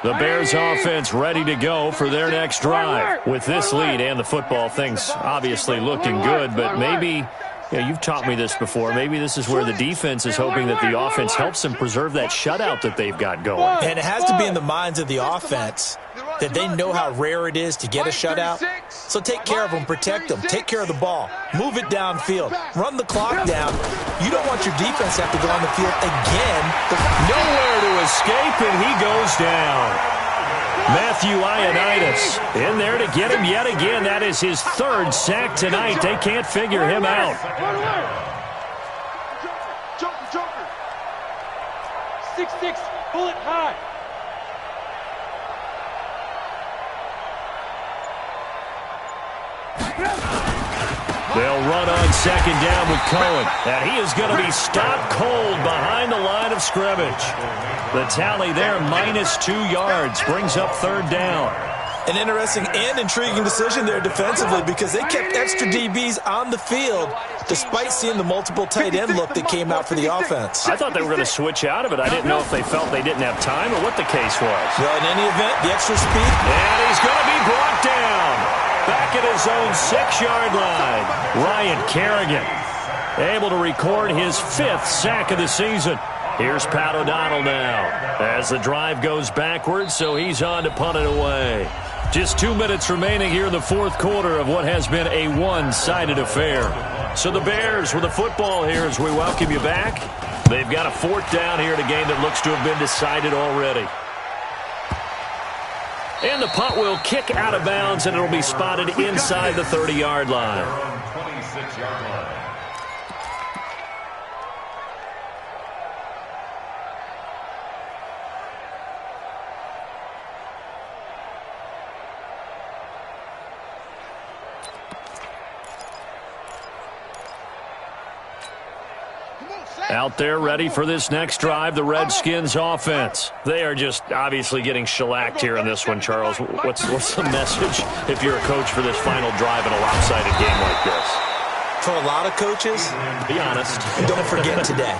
The Bears offense ready to go for their next drive. With this lead and the football, things obviously looking good, but maybe, you've taught me this before, maybe this is where the defense is hoping that the offense helps them preserve that shutout that they've got going. And it has to be in the minds of the offense that they know how rare it is to get a shutout. So take care of them, protect them, take care of the ball, move it downfield, run the clock down. You don't want your defense to have to go on the field again. Nowhere to escape, and he goes down. Matthew Ioannidis in there to get him yet again. That is his 3rd sack tonight. They can't figure him out. Joker. 6-6. Pull it high. They'll run on 2nd down with Cohen. And he is going to be stopped cold behind the line of scrimmage. The tally there, -2 yards, brings up 3rd down. An interesting and intriguing decision there defensively because they kept extra DBs on the field despite seeing the multiple tight end look that came out for the offense. I thought they were going to switch out of it. I didn't know if they felt they didn't have time or what the case was. Well, in any event, the extra speed. And he's going to be brought down. Back at his own 6-yard line. Ryan Kerrigan able to record his 5th sack of the season. Here's Pat O'Donnell now as the drive goes backwards, so he's on to punt it away. Just 2 minutes remaining here in the 4th quarter of what has been a one-sided affair. So the Bears with the football here as we welcome you back. They've got a 4th down here in a game that looks to have been decided already. And the punt will kick out of bounds, and it'll be spotted inside the 30-yard line. 26-yard line. Out there ready for this next drive, the Redskins offense. They are just obviously getting shellacked here in this one, Charles. What's the message if you're a coach for this final drive in a lopsided game like this? For a lot of coaches, be honest. Don't forget today.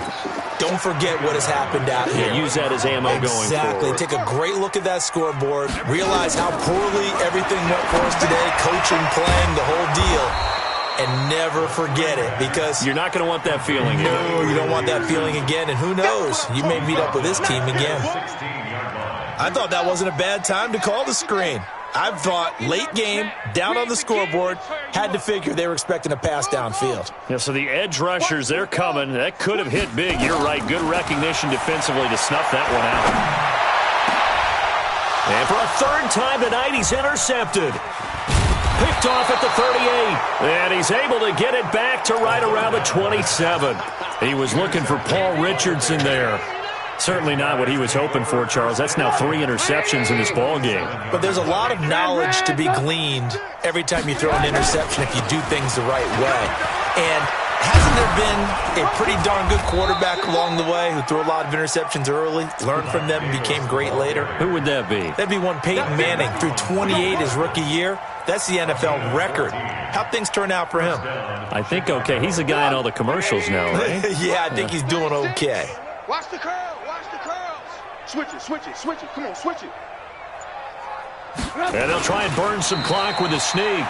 Don't forget what has happened out here. Use that as ammo going forward. Exactly. Take a great look at that scoreboard. Realize how poorly everything went for us today. Coaching, playing, the whole deal. And never forget it, because you're not going to want that feeling. No, you don't want that feeling again. And who knows? You may meet up with this team again. I thought that wasn't a bad time to call the screen. I thought late game, down on the scoreboard, had to figure they were expecting a pass downfield. Yeah, so the edge rushers, they're coming. That could have hit big. You're right. Good recognition defensively to snuff that one out. And for a 3rd time tonight, he's intercepted. Picked off at the 38, and he's able to get it back to right around the 27. He was looking for Paul Richardson there. Certainly not what he was hoping for, Charles. That's now 3 interceptions in this ball game. But there's a lot of knowledge to be gleaned every time you throw an interception if you do things the right way. And Hasn't there been a pretty darn good quarterback along the way who threw a lot of interceptions early, learned from them, and became great later? Who would that be? That'd be one Peyton Manning. Threw 28 his rookie year. That's the NFL record. How'd things turn out for him? I think okay. He's a guy in all the commercials now, right? Yeah, I think he's doing okay. Watch the curl. Watch the curls. Switch it, switch it, switch it. Come on, switch it. And they'll try and burn some clock with a sneak.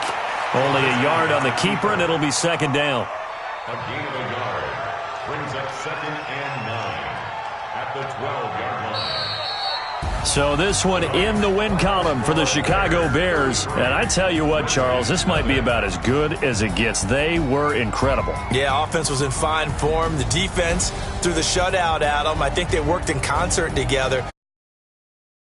Only a yard on the keeper, and it'll be second down. A gain of a yard brings up 2nd and 9 at the 12-yard line. So this one in the win column for the Chicago Bears. And I tell you what, Charles, this might be about as good as it gets. They were incredible. Yeah, offense was in fine form. The defense threw the shutout at them. I think they worked in concert together.